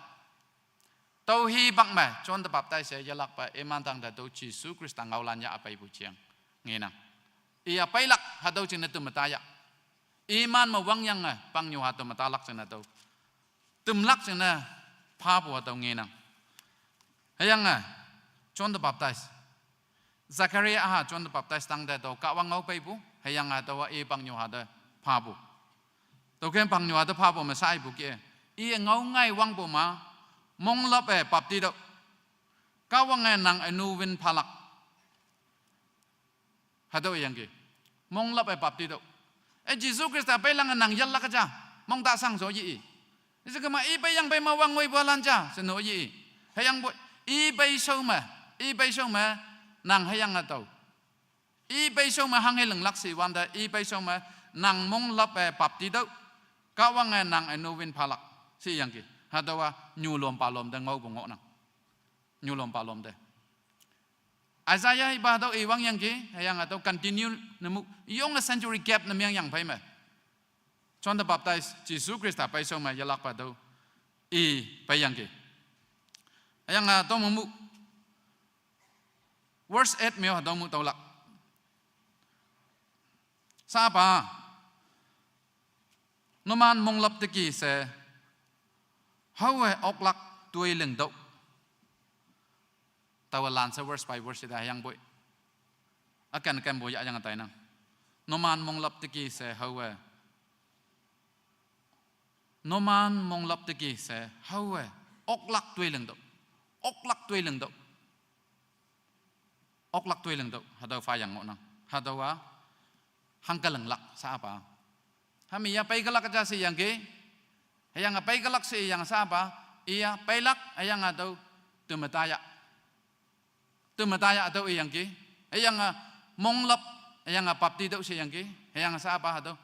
tau hi bak me John the Baptist yalak pa eman tang da do Jesus Christ ngau lan ya apai bu chiang ngena ia pailak hadau chin tu mataya iman mawang yang pang nyu hatu matalak chin tu tumlak chin pa bu hatu ngena hayang John the Baptist Zachariah John the Baptist tang da do ka wang ngau pai bu hayang tu wa e pang nyu hatu pa bu to ken pang nyu hatu pa bu ma sai bu ke i ngau ngai wang bu ma mong lop pap ti do ka wang nang anu win palak hado yang ke mong lop pap ti do Jesus Christ pa lang nang yal la ka ja mong ta sang so yi ni se ka ma i pa yang pa ma wang wei bo lan ja se no yi hayang bo i pa so ma nang hayang atau i pa so ma hang he leng lak si wan da i pa so ma nang mong lop pap ti do ka wang nang anu win palak si yang ke hado wa nyu lom pa lom da ngau bo ngok nang nyu lom pa lom de Isaiah iba do iwang yang ki yang atau continue nemu yong a century gap na yang pai me John the Baptist Jesus Christ pai so ma yalak pa do i pai yang ki yang atau memu verse 8 me do mu tolak sa pa noman mong lap te ki se hawe oklak tuai leng do tawa lansa verse by verse dah yang boy akan boy yang atai nang noman mong lap tiki se hawe noman mong lap tiki se hawe oklak tuai leng do hadaw fa yang nang hadawa hangkaleng lak sa apa hami ya pai galak aja si yang ke yang pai galak si yang sa apa iya pai lak yang atau tumataya atau yang ki yang monglap yang papti do si yang ki yang sa apa atau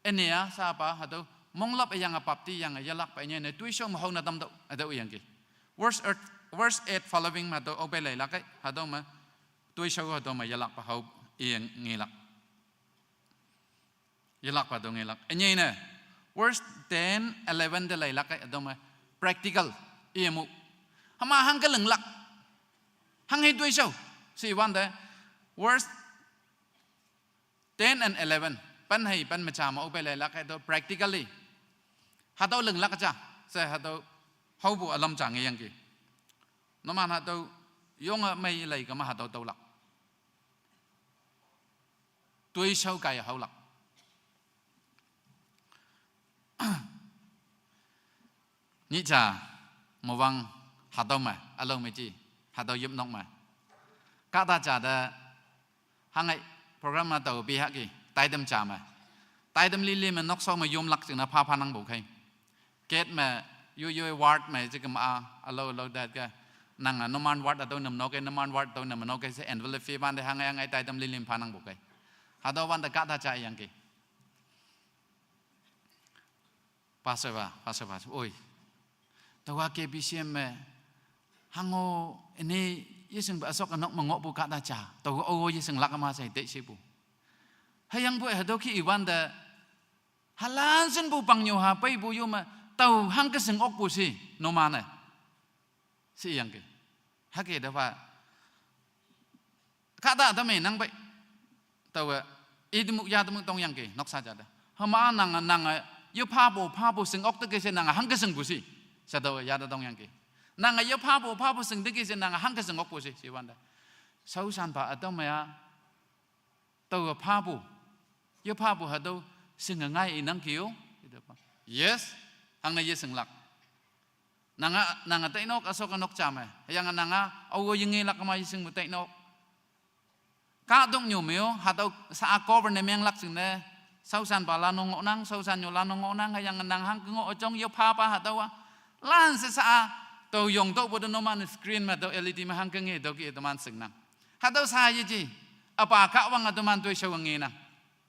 enia sa apa atau monglap yang papti yang yalak pa nya ne tuiso mahau na tam do atau yang ki verse 8 following ma do obelai lakai atau ma tuiso atau ma yalak pa hau yang ngilak yalak pa do ngilak enya ne verse 10 11 de lai lakai atau ma practical iemu hama hangkaleng lak hang hai tuai show si one the verse 10 and 11 pan hai pan ma cha ma ope le la kai do practically hadaw leng la ka cha se hadaw hau bu alam cha nge yang ki no man hadaw yong a mai lai ka ma hadaw tau lak tuai show kai hau lak ni cha mo wang hadaw ma alo me chi hadaw yup nok ma ka ta cha da hangai program ma tau bi ha ki tai dam cha ma tai dam li li ma nok so ma yum lak ching na pha nang bo khai ket ma yu ward ma chi ka ma alo da ka nang no man ward atau nam no ke no man ward atau nam no ke se envelope fi ban de hangai tai dam li lim pha nang bo khai hadaw wan da ka ta cha yang ki pastor oi tawa ke BCM me hango ini yeseng basok anak mengok buka daca tahu oh yeseng lak ma sai te sipu hayang bu hado ki iwan da halan sen bu pang nyu ha pai bu yu ma tahu hang ke seng ok bu si no mana si yang ke ha ke da fa ka da me nang bai tahu idmu ya temu tong yang ke nok sa ja da hama nang yu pa bu seng ok te ke se nang hang ke seng bu si sa da ya da tong yang ke nang ayo papo seng degi se nang hang ke seng ok si si wanda sau san pa atau maya tau papo yo papo hado seng ngai inang kiyo yes hang na yes seng lak nang ta inok asok anok chama yang nang awo yingi lak ma seng mu ta inok ka dong nyu meo hado sa cover ne meng lak seng ne sau san pa la nong nang sau san nyu la nong nang yang nang hang ngo chong yo papa hado lan se sa tau yong tau bodo no man screen ma tau LED ma hang kenge tau ki teman sengnang hadau sa ye ji apa kak wang atuman tuh shawangina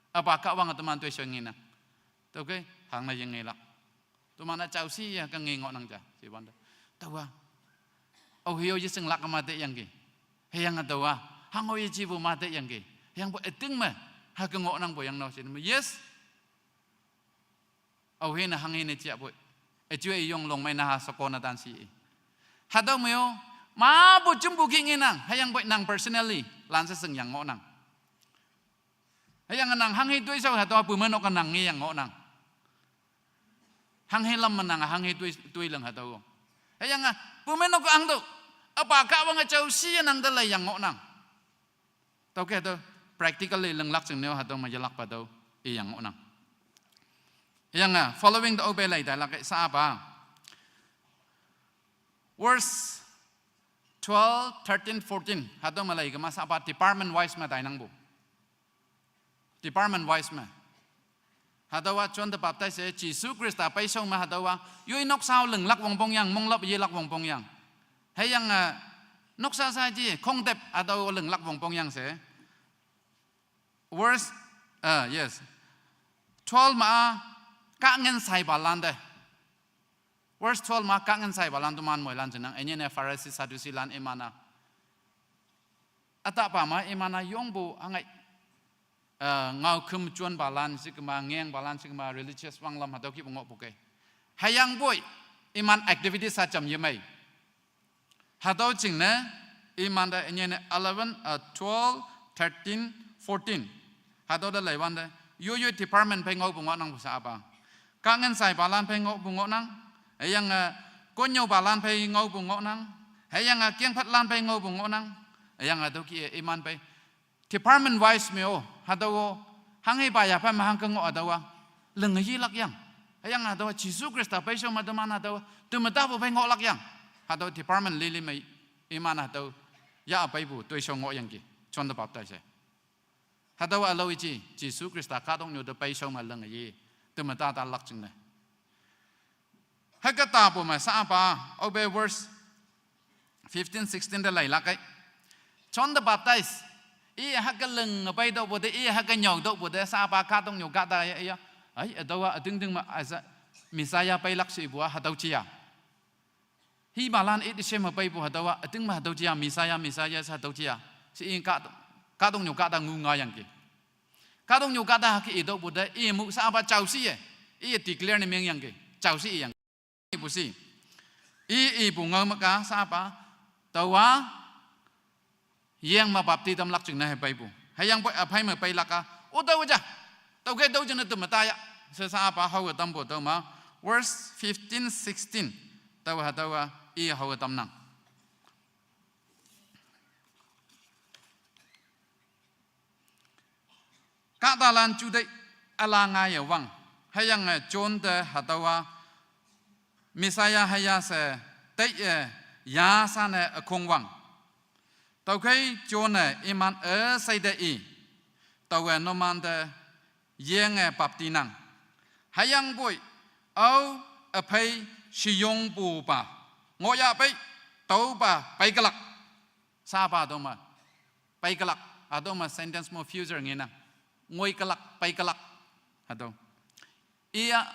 apa kak wang atuman tuh shawangina tuh ke hang na yang ngelak tuh mana cau si ya kan ngengok nang ja si banda tahu oh hiyo je seng lak mate yang ke yang tahu hang oi ji bu mate yang ke yang bu eting mah ha ngok nang bo yang no sin yes oh hina hang ini cia bu ejue yong long mai na sokona tan si hadau meo ma bu jumbu kinginang hayang bu nang personally lan se seng yang ngok nang hayang nang hang hitui sao hatau bu menok nang ngi yang ngok nang hang helam menang hang hitui lang hatau hayang bu menok ang tu apa ka wang chau si nang da lai yang ngok nang tau ke tu practically leng lak seng neo hatau ma jalak pa tau i yang ngok nang yang following the obey lai da lak sa apa verse 12, 13, 14 hatau malai ke masa apa department wise ma dai nang bu department wise ma hatau wa John the Baptist Jesus Christ pai song ma hatau wa yoi nok sao leng lak wong pong yang mong lop ye lak wong pong yang hay yang nok sa sa ji khong tep atau leng lak wong pong yang se verse yes 12 ma ka ngen sai balan de verse 12 ma ka ngen sai balan tu man moi lan jenang enye ne Pharisee Sadducee lan imana ata pa ma imana yong bu angai ngau kum chuan balan sikma ngeng balan sikma religious wang lam hatau ki bungok buke hayang boy iman activity sa cham yemai hatau ching ne iman da enye ne 11 12 13 14 hatau da laiwan da yo department pe ngau bungok nang sa apa ka ngen sai balan pe ngau bungok nang hayang konyo balan pe ngau bungok nang hayang kieng phat lan pe ngau bungok nang hayang hatau ki iman pe department wise meo hatau hangai baya pa mahang kengo adawa lengi lak yang hayang adawa Jesus Christ ta paiso madaman adawa tumata bo pai ngok lak yang hatau department lili mai iman hatau ya apai bu toi so ngok yang ki John the Baptist hatau alo ji Jesus Christ ta ka dong nyu de paiso ma lengi tumata ta lak ching ne hakata bo ma sa pa obey verse 15 16 de lai lak ai John the Baptist iya hak leng pai do bude iya hak nyok do bude sa pa ka tong nyok ta ya ai adawa ding ding ma asa misaya pai lak si bua hatau chia hi balan it sem pai bu hadawa ding ma hatau chia misaya sa hatau chia si in ka tong nyok ta ngu nga yang ki ka tong nyok ta ki do bude i mu sa pa chau si i declare ni meng yang ki chau si yang bu si i bu ngau ma ka sa pa tawa yang ma bapti tam lak ching na pai bu hayang pai apai ma pai laka o tau ja tau ke tau jana tum ta ya se sa pa hau tam bo tau ma verse 15 16 tau ha tau i hau tam nang ka ta lan chu dei ala nga ya wang hayang John de ha tau Messiah haya se dei ya sa ne akong wang tau kai John iman sai de i tau no man de yeng bapti nang hayang boy au apai si yong bu pa ngo ya pai tau pa pai kalak sa pa do ma pai kalak ado ma sentence mo future ngina ngoi kalak pai kalak ado ia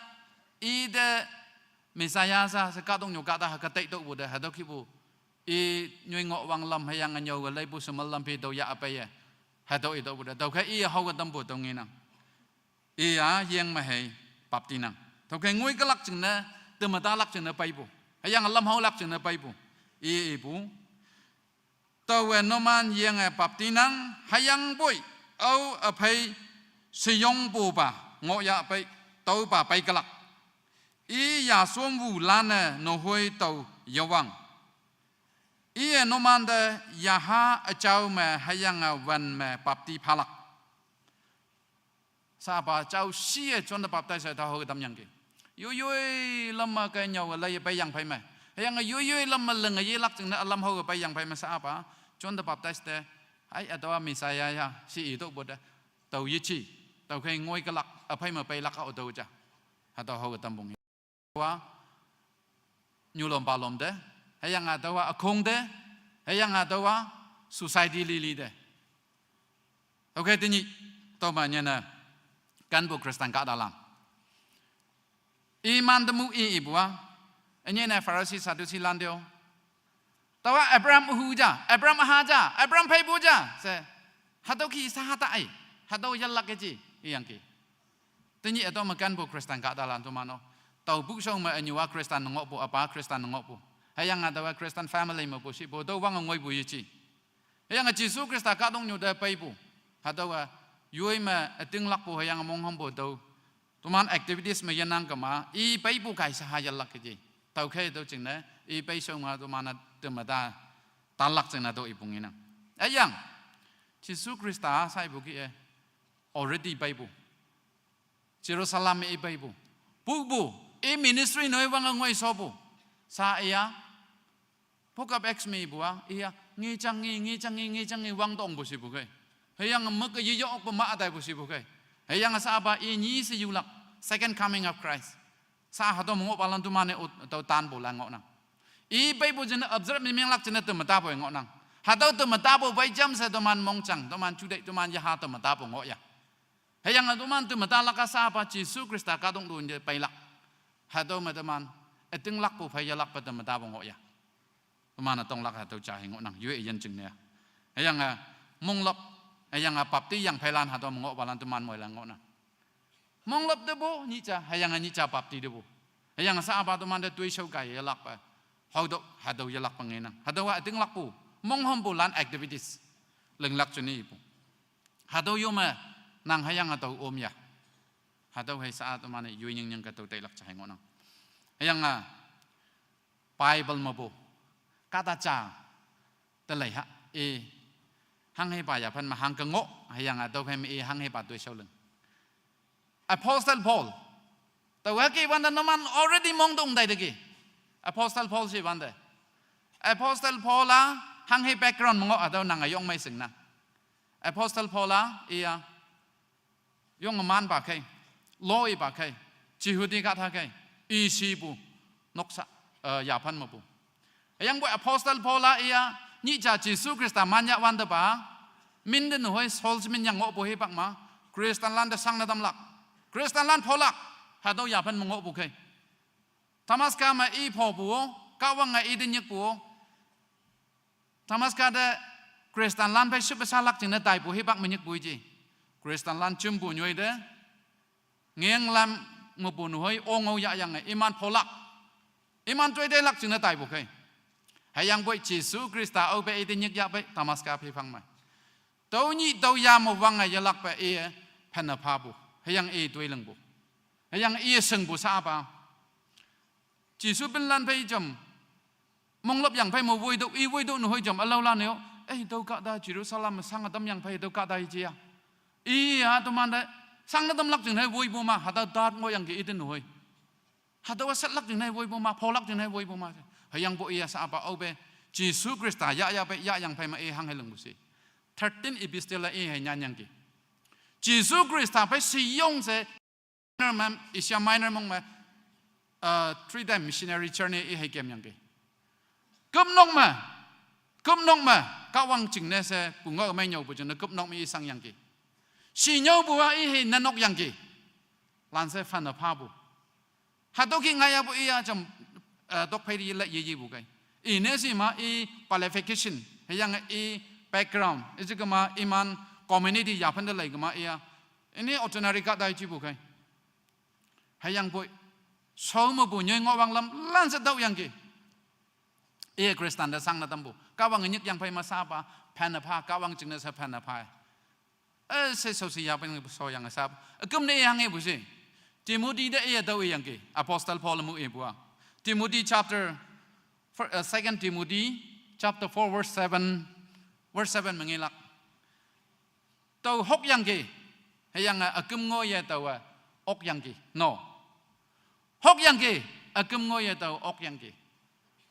i de Messiah sa ka dong nyu ka ta ka tai do bu de ado ki bu i nyoi ngok wang lam hayang nyau ga lai bu semal lam pi do ya apa ya ha do i do bu da do kai i hau ga tam bu tong ngi nang i a yeng ma hei pap ti nang to kai ngoi ka lak ching na te ma ta lak ching na pai bu hayang lam hau lak ching na pai bu i bu to we no man yeng pap ti nang hayang boi au a pai se yong bu ba ngok ya pai to ba pai ka lak i ya som wu lan no hoi to yawang iya no man de yaha achau me hayang wan me bapti phalak sa ba chau si John the Baptist ta ho tam yang ki yu lam ma ka nyau lai pai yang pai me hayang yu lam leng ye lak ching na lam ho pai yang pai me sa ba John the Baptist de ai atawa Messiah ya si i to bo de tau yi chi tau kai ngoi ka lak a pai ma pai lak a to cha ha ta ho tam bung wa nyu lom ba lom de hayang atawa akong de hayang atawa society lili de Oke tini tomanya na kan bu Kristen ka dalam. Iman temu ibu ini na Farisi Sadusi landio. Tawa Abraham uhuja, Abraham haja, Abraham pay buja. Se hatau ki sahata ai, hatau yalak keji iyang ki. Tini atau makan bu Kristen ka dalam tu mano. Tau bu song ma anyua Kristen ngok bu apa Kristen ngok bu. Hayang atawa Kristen family ma bu si bu do wang ngoi bu yici. Hayang Yesus Kristus ka dong nyu da pay bu. Hatawa yui ma ating lak po hayang mong hom po daw tuman activities ma yanang kama I pay po kay sa hayal lak kaji tau kay daw ching na I pay so nga tuman at tumata talak ching na daw ipungin ang ayang Jesus Krista sa ibu ki already pay po Jerusalem I pay po bu ministry no wang ngoy so po sa iya Pukap ex me ibu iya ngi changi wang tong po si bu kay Hayang mak yiyok pema atai busi bukai. Hayang asa apa ini si yulak second coming of Christ. Sa hado mongok palan tu mane atau tan bolang ngok nang. I bai bu jena observe memang lak jena tu mata bo ngok nang. Hado tu mata bo bai jam sa tu man mongchang, tu man cudek tu man yaha tu mata bo ngok ya. Hayang tu man tu mata lak asa apa Yesus Kristus kadong tu je pai lak. Hado mata man eting lak bu pai lak pa tu mata bo ngok ya. Tu man atong lak hado cah ngok nang. Yue yen jeng ne. Hayang mong lap yang apapti yang pailan hado mongok balan teman moi langok na monglop debo nica hayang nica apapti debo hayang sa apa teman de tui shau kai yalak pa hado yalak pangenang hado wa ting lak pu mong hom bulan activities leng lak chuni pu hado yoma nang hayang atau om ya hado hay sa teman yu nyeng ka tau tai lak chai ngonang hayang Bible mabu kata cha telai ha hang he pa ya phan ma hang ka ngok hayang a do phem e hang he pa tui sau leng Apostle Paul tawa ki wanda naman already mong dong dai de Apostle Paul si wanda Apostle Paul la hang he background mong adaw nang ayong mai sing na Apostle Paul la ia yong man ba kai loi ba kai jihudi ka tha kai I si bu noksa ya phan ma bu ayang bu Apostle Paul la ia ni cha Jesus Krista manya wanda ba min den hoi sols min yang ngok bo he pak ma Kristan lan da sang na dam lak Kristan lan pholak ha do ya phan ngok bu kai Thomas ka ma I pho bu ka wang ngai I den yak bu Thomas ka da Kristan lan pai sup sa lak jing na dai bu he pak min yak bu ji Kristan lan chum bu nyoi de ngeng lam ngo bu nu hoi ong ya yang iman pholak iman toi de lak jing na dai bu kai hayang boy Jesus Krista au be ite nyek ya be tamaska phi phang ma tau ni tau ya mo wang ya lak pe e phana pha bu hayang e tui leng bu hayang e seng bu sa ba Jesus bin lan pe jam mong lop yang pe mo voi do no hoi jam alau la ne do ka da Jerusalem sang adam yang pe do ka da ji ya I ha to man da sang adam lak jing hai voi bu ma ha da dat ngo yang ki ite no hoi ha da wa sat lak jing hai voi bu ma pho lak jing hai voi bu ma hayang bo iya sa apa obe Jesus Krista ya pe ya yang pe ma e hang heleng busi 13 epistle e hai nyan yang ki Jesus Krista pe si yong se man Asia Minor mong ma 3 time missionary journey e hai kem yang ki kum nong ma ka wang ching ne se bunga mai nyau bu chen kum nong mi sang yang ki si nyau bu e hai nanok yang ki lan se fan na pha bu ha to ki ngaya bu iya jam dok pay la ye bu kai ini sih ma qualification hayang background itu kema iman community ya pun lagi kema iya ini ordinary kat dai ji bu kai hayang boy so mo bu nyoi ngowang lam lan sa dau yang ki Kristen da sang na tambu kawang nyik yang pay masapa pan pa kawang jing na sa pan pa se so si ya pen so yang sap kum ne yang e bu si Timothy da e dau yang ki Apostle Paul mu e bu Timothy chapter 2 Timothy chapter 4 verse 7 mengilak tau hok yang ki hayang akum ngo ye tau ok yang ki no hok yang ki akum ngo ye tau ok yang ki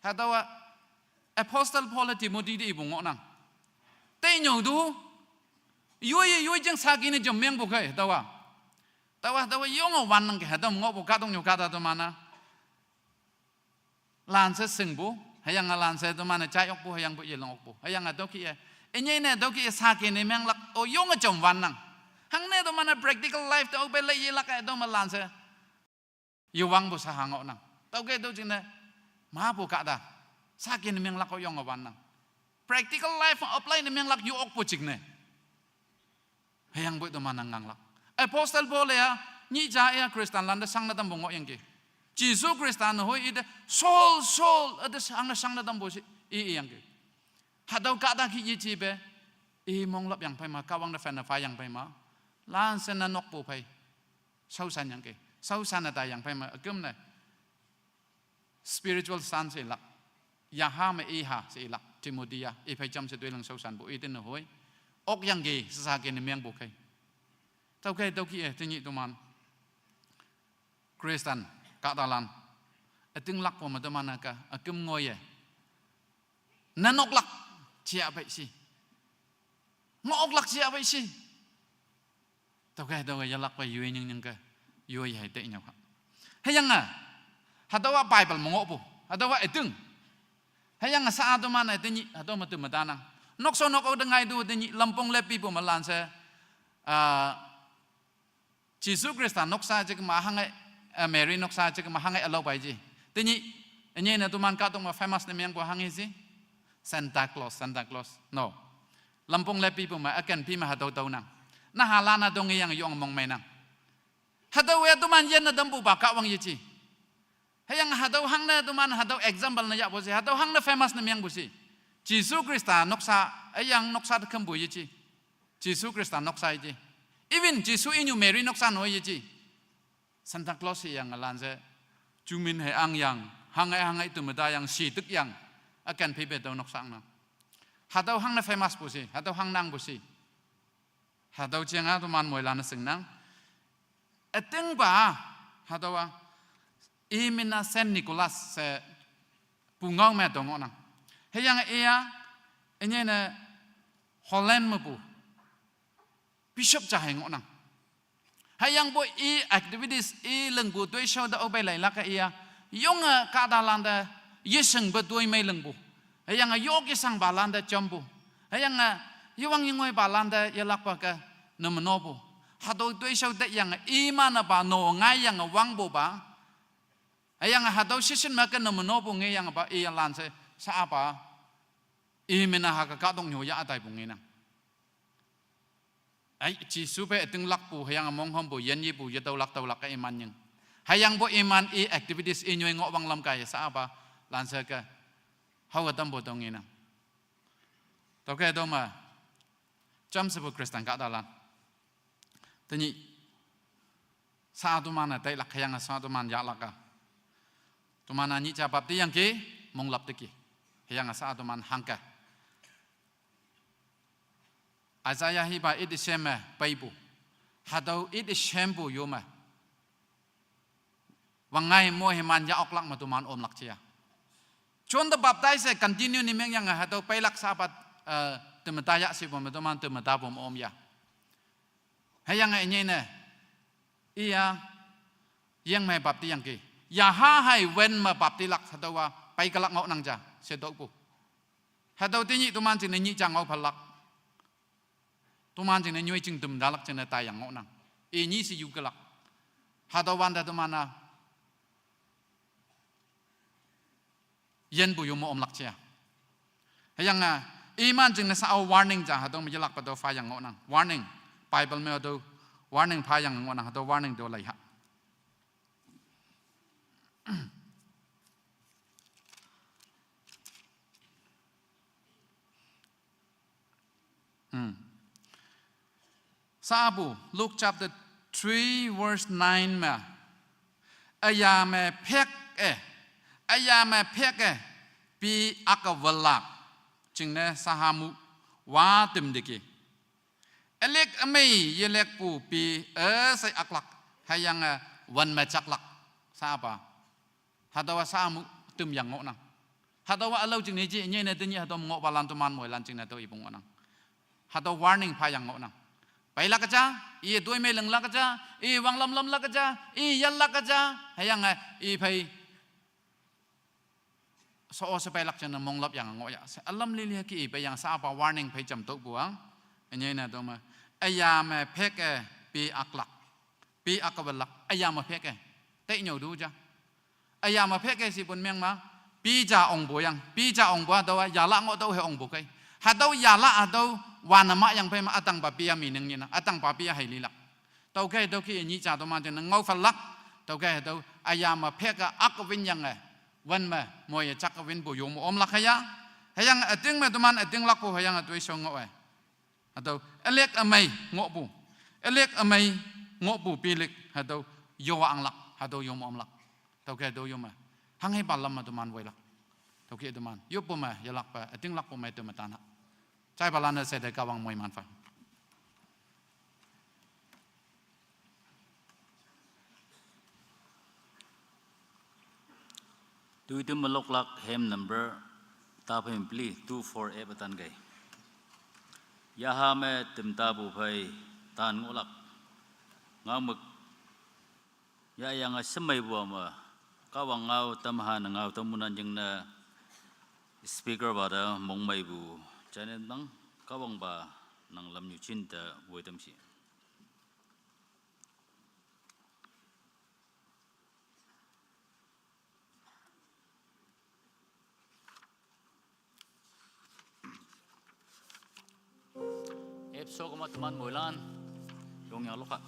ha tau Apostle Paul Timothy di ibu ngok nang te nyong du yoi jeng sagi ni jom meng bu kai tau yong wan nang ki ha tau ngok bu ka tong nyu ka ta tu mana lan se sing bu hayang lan se to mana chai ok bu hayang bu ye long ok bu hayang ado ki ini ne doki sakin ni memang lak oyong ngecom wanang hang ne to mana practical life to obe le yelak to malanse yuwang bu sahangok nang tau ke to jine ma bu ka da sakin ni memang lak oyong wanang practical life apply ni memang lak yu ok pu cikne hayang bu to mana ngang lak apostle Paul ya ni ja ya Kristen landa sang na tambong yang ke Jesus Kristen hoi ide soul ada sang na tambong i yang ke hadau ka da ki ji be i mong lap yang pai ma kawang na fan na fa yang pai ma lan sen na nok pu pai sau san yang ke sau san na da yang pai ma kum na spiritual san se lak ya ha me i ha se lak Timotia i pai cham se doi lang sau san bu i tin hoi ok yang ge sa ke ni meng bu kai tau kai tau ki e tin ni tu man Kristen ka da lan ating lak po ma da man ka akum ngoi e nanok lak chia vậy si ngọc lắc chia vậy si tao cái lắc vậy yuy nhưng cái yuy hay tệ nhau hay yang à hạt đâu Bible mong ngọc hạt đâu vậy từng hay yang sa tu mana itu ni hạt đâu mà tu mà ta nang nok so nok ada ngai tu ni lampong lepi pu malan se Jesus Kristus nok sa je ma hangai Mary nok sa je ma hangai alo bai ji tu ni na tu man ka tu ma famous ni yang ko hangai si Santa Claus no lampong lepi pu ma akan pi ma hadau tau nang na halana dong yang yong mong mai nang hadau ya tu man yen na dambu ba ka wang yichi hayang hadau hang na tu man hadau example na ya bo si hadau hang na famous na yang bu si Jesus Krista noksa ayang noksa de kem bu yichi Jesus Krista noksa yichi even Jesus inu Mary noksa no yichi Santa Claus yang alan se jumin he ang yang hangai tu meda yang si tuk yang akan pibe tau nok sang na hadau hang na famous bu si hadau hang nang bu si hadau jenga tu man moi lan sing nang ateng ba hadau imina Saint Nicholas se pungong me dong nang heyang ia enye na Holland mo bu bishop ja heng nang hayang bo activities lengbu doi show da obai lai la ka ia yong ka da lan da yeseng betuai mai lengbu hayang yogi sang balanda jambu hayang yuwang yingoi balanda yalak pa ka nomnobu hado doi show da yang imana ba no ngai yang wang bu ba hayang hado session ma ka nomnobu ngai yang ba i lan se sa apa imena ha ka dong nyo ya dai bu ngai na ai chi su pe ting lak pu hayang mong hom bu yen yi bu ya tau lak ka iman yang hayang bo iman activities nyoi ngok wang lam kai sa apa lan se ka hau tam bo dong ina to ke do ma cham se bu Kristen ka da lan tani sa tu mana tai lak hayang sa tu man ya lak ka tu mana ni cha pap ti yang ki mong lap ti ki hayang sa tu man hangka Isaiah hiba it shema paibu hadau it shembu yoma wangai mo heman ya oklak ma tu man om lak chia chon the baptize continue ni meng yang hadau pailak sabat temetaya si pom tu man temeta pom om ya hayang enye ne iya yang mai bapti yang ki ya ha hai wen ma bapti lak hadau wa pai kalak ngok nang ja se tok pu hadau ti ni tu man chin ni chang ngok phalak tu man jeng nyoi jeng dum dalak jeng tayang ngok nang ni si yu gelak hadau wan da tu mana yen bu yu mo om lak chia hayang iman jeng sa warning ja hadau mi lak pa do fa yang ngok nang warning Bible me do warning pha yang ngok nang hadau warning do lai ha Sabu Luke chapter 3 verse 9 ma aya me phek pi akawalak jingne sahamu wa timdiki elek amei yelek pu pi sai aklak hayang wan ma chaklak sa apa hadawa samu tum yang ngok nang hadawa alau jingne ji nye na tinyi hadom ngok balan tu man moi lan jingne to ibung nang hadaw warning pha yang ngok nang pai la kaja i doi me leng la kaja i wang lam la kaja i yal la kaja hayang i pai so sepelak chana mong lap yang ngoya alam lili ki pe yang sa apa warning pe jam tok buang enye na doma ayam phek pi aklak pi akabalak ayam phek te nyu du ja ayam phek si pun meng ma pi ja ong bo yang pi ja ong bo do ya la ngo do he ong bo kai ha do ya la do wanama yang pe ma atang pa pi mi neng ni na atang pa pi hai li lak tau kai do ki ni cha do ma chen ngau fa lak tau kai do ayam phek akvin yangวันมามวยจักวินบุยมอมลักขยะให้ยังตึงมาตัวมันตึงลักปูให้ยังตัวชงเอาไว้ตัวเล็กอเมยงอปูเล็กอเมยงอปูปีเล็กให้ตัวยออังลักให้ตัวยมอมลักตัวแกตัวยมหังให้ปัลลัมมาตัวมันไว้ลักตัวแกตัวมันยุบปูมายลักไปตึงลักปูมาตัวมาตานะใจปัลลันเสด็จกวังมวยมันฟังtu itu melok lak hem number tap hem pli 248 batan gai ya ha me tim tabu phai tan ngolak ngamuk ya yang semai bua ma kawang ngau tamhan ngau tamunan jeng na speaker bada mong mai bu chanen nang kawang ba nang lam nyu chin ta boi tam si so kuma teman moilan dong ya loka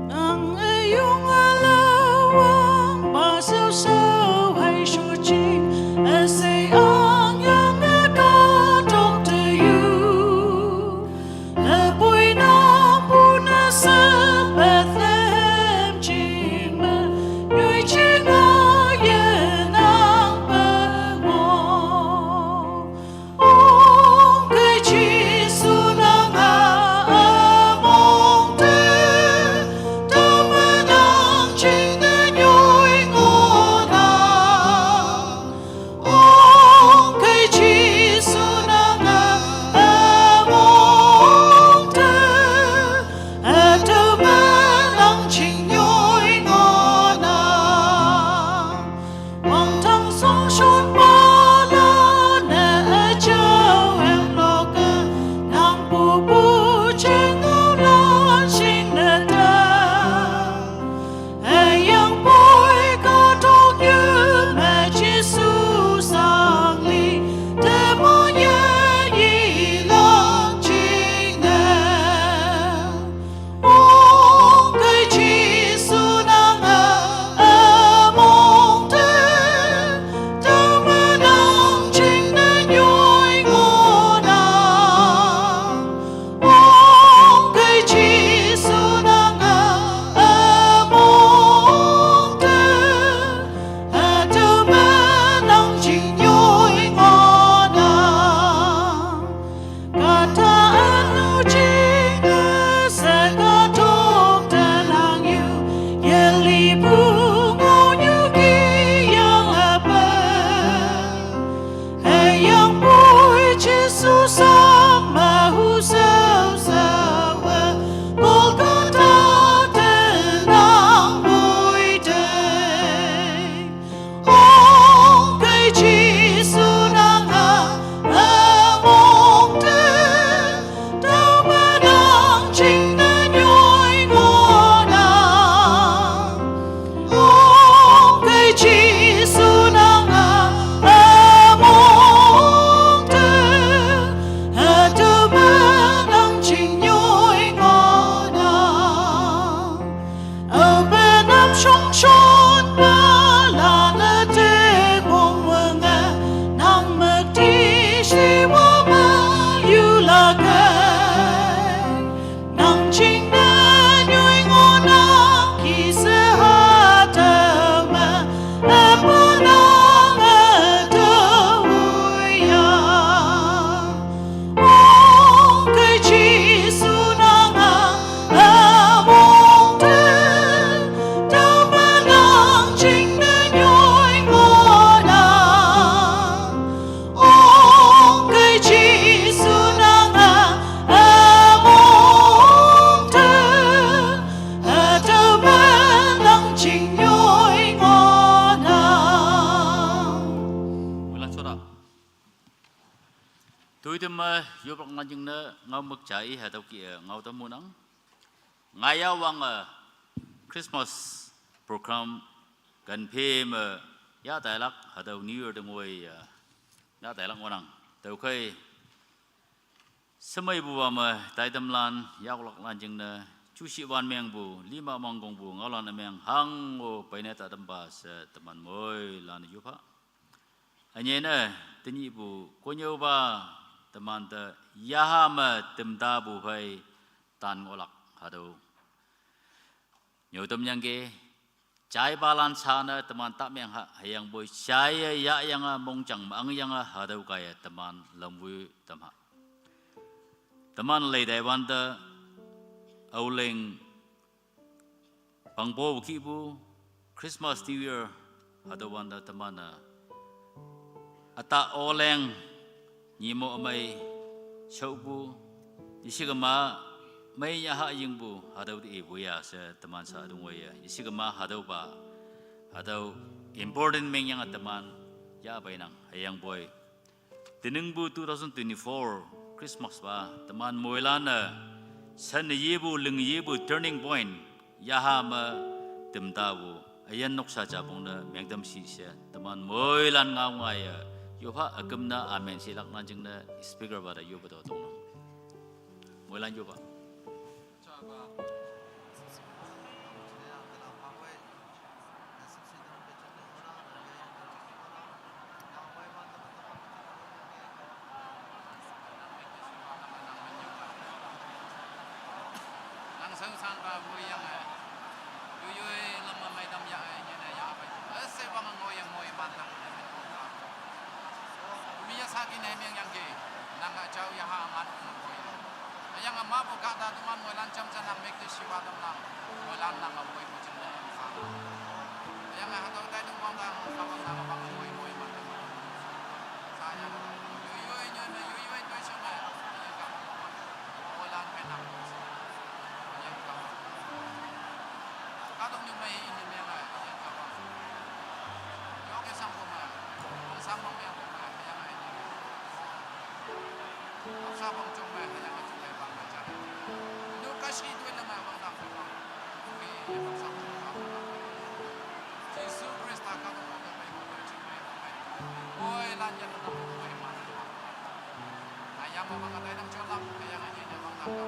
nang ayong alawang pasaw-saw hay suci asay ang yang nakatok to you lapoy na puna sa Bethlehem chima nuôi chữ ngao Yui tâm yub lak lan jing na ngau mực chai ha tau kia ngau tâm mu nang. Ngai ya wang Christmas program gần phê mà ya tại lắc ha tau New Year dong ngồi ya tại lắc ngang tau khai semai bu mà tại tâm lan ya lak lan jing na chú sĩ ban meng bu lima mong gong bu ngau lan meng hang o pai na ta tâm ba se teman moi lan yu pa anh nè tin nhị bu có nhiều ba teman ta ya ma tem ta bu pai tan ngau lak ha tau nhiều tâm yang ke trái ba lan sa na teman tak meng ha yang boy trái ya yang mong chang ang yang ha tau kai teman lam bu tam ha teman lei dai wan ta au leng pang bo ki bu Christmas New Year ha tau wan ta teman ata oleng ni mo mai chau bu isigama mai ya ha ying bu ha dau di bu ya se teman sa dung wei ya isigama ha dau ba ha dau important meng yang teman ya bai nang hayang boy tinung bu 2024 Christmas ba teman moilan na san ye bu leng ye bu turning point ya ha ma tem ta bu ayan nok sa cha bong na meng dam si se teman moilan ngau ngai ya yo pha akam na amen si lak na jing na speaker ba da yo ba do tong moilan yo ba Sân san ba vui yang vui vui lâm mà mày đâm dạ như này dạ vậy ở xe qua ngồi bàn thằng Miyazaki này miếng yang gì nàng ở châu ya ha ngat ngồi yang ama buka dah tuman ngồi lan chăm chân nàng make the shiva đâm nàng ngồi lan nàng ngồi buat chân nàng yang ada tahu tadi tuman nàng kawan nàng bang ngồi bàn thằng saya vui vui như này vui vui tôi xem này ngồi lan bên nàng các đồng như mày như mày này có cái sang của mày không sang không mày của mày hay là gì không sang không chung mày hay là chung mày bằng mày chả nếu cái gì tôi là mày bằng đặc biệt bằng vì không sang không bằng Jesus Christ ta các đồng như mày của mày chung mày của mày ôi lan nhân là đồng của mày mà ai yang mau bằng cái này cho lắm hay là gì này bằng đặc biệt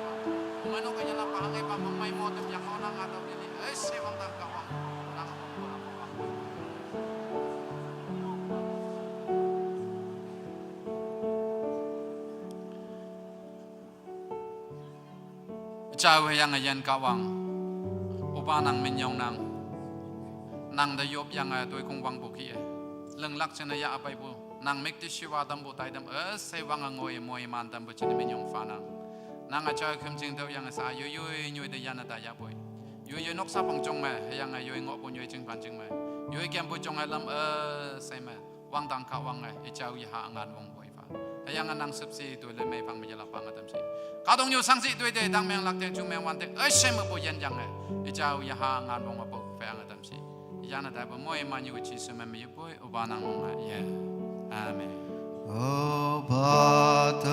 Mano kanya lang pahangay pa may motive yang ko nang ataw dili. Eh, sewang tang kawang nang Chào yang ayan kawang. Upa nang minyong nang dayop yang tôi kung wang buki. Leng lak chana ya apay bu. Nang mikti shiwa dam bu tay dam. Eh, sewang ngoy moy man dam bu chini minyong fa nang. Nang aja kem jing tau yang sa yu nyoi de yana da ya boy yu nok sa pang chong ma yang yu ngok po nyoi jing pan jing ma yu kem po chong lam sai ma wang dang ka wang ai chau yi ha ngan wong boy fa yang nang sub si tu le mai pang ma la pang atam si ka dong yu sang si tu de dang meng lak te chu meng wan te sai ma po yan yang ai chau yi ha ngan wong ma po fa ang atam si yana da bo moi ma nyu chi su ma mi boy o ba nang ma yeah amen O Bhatama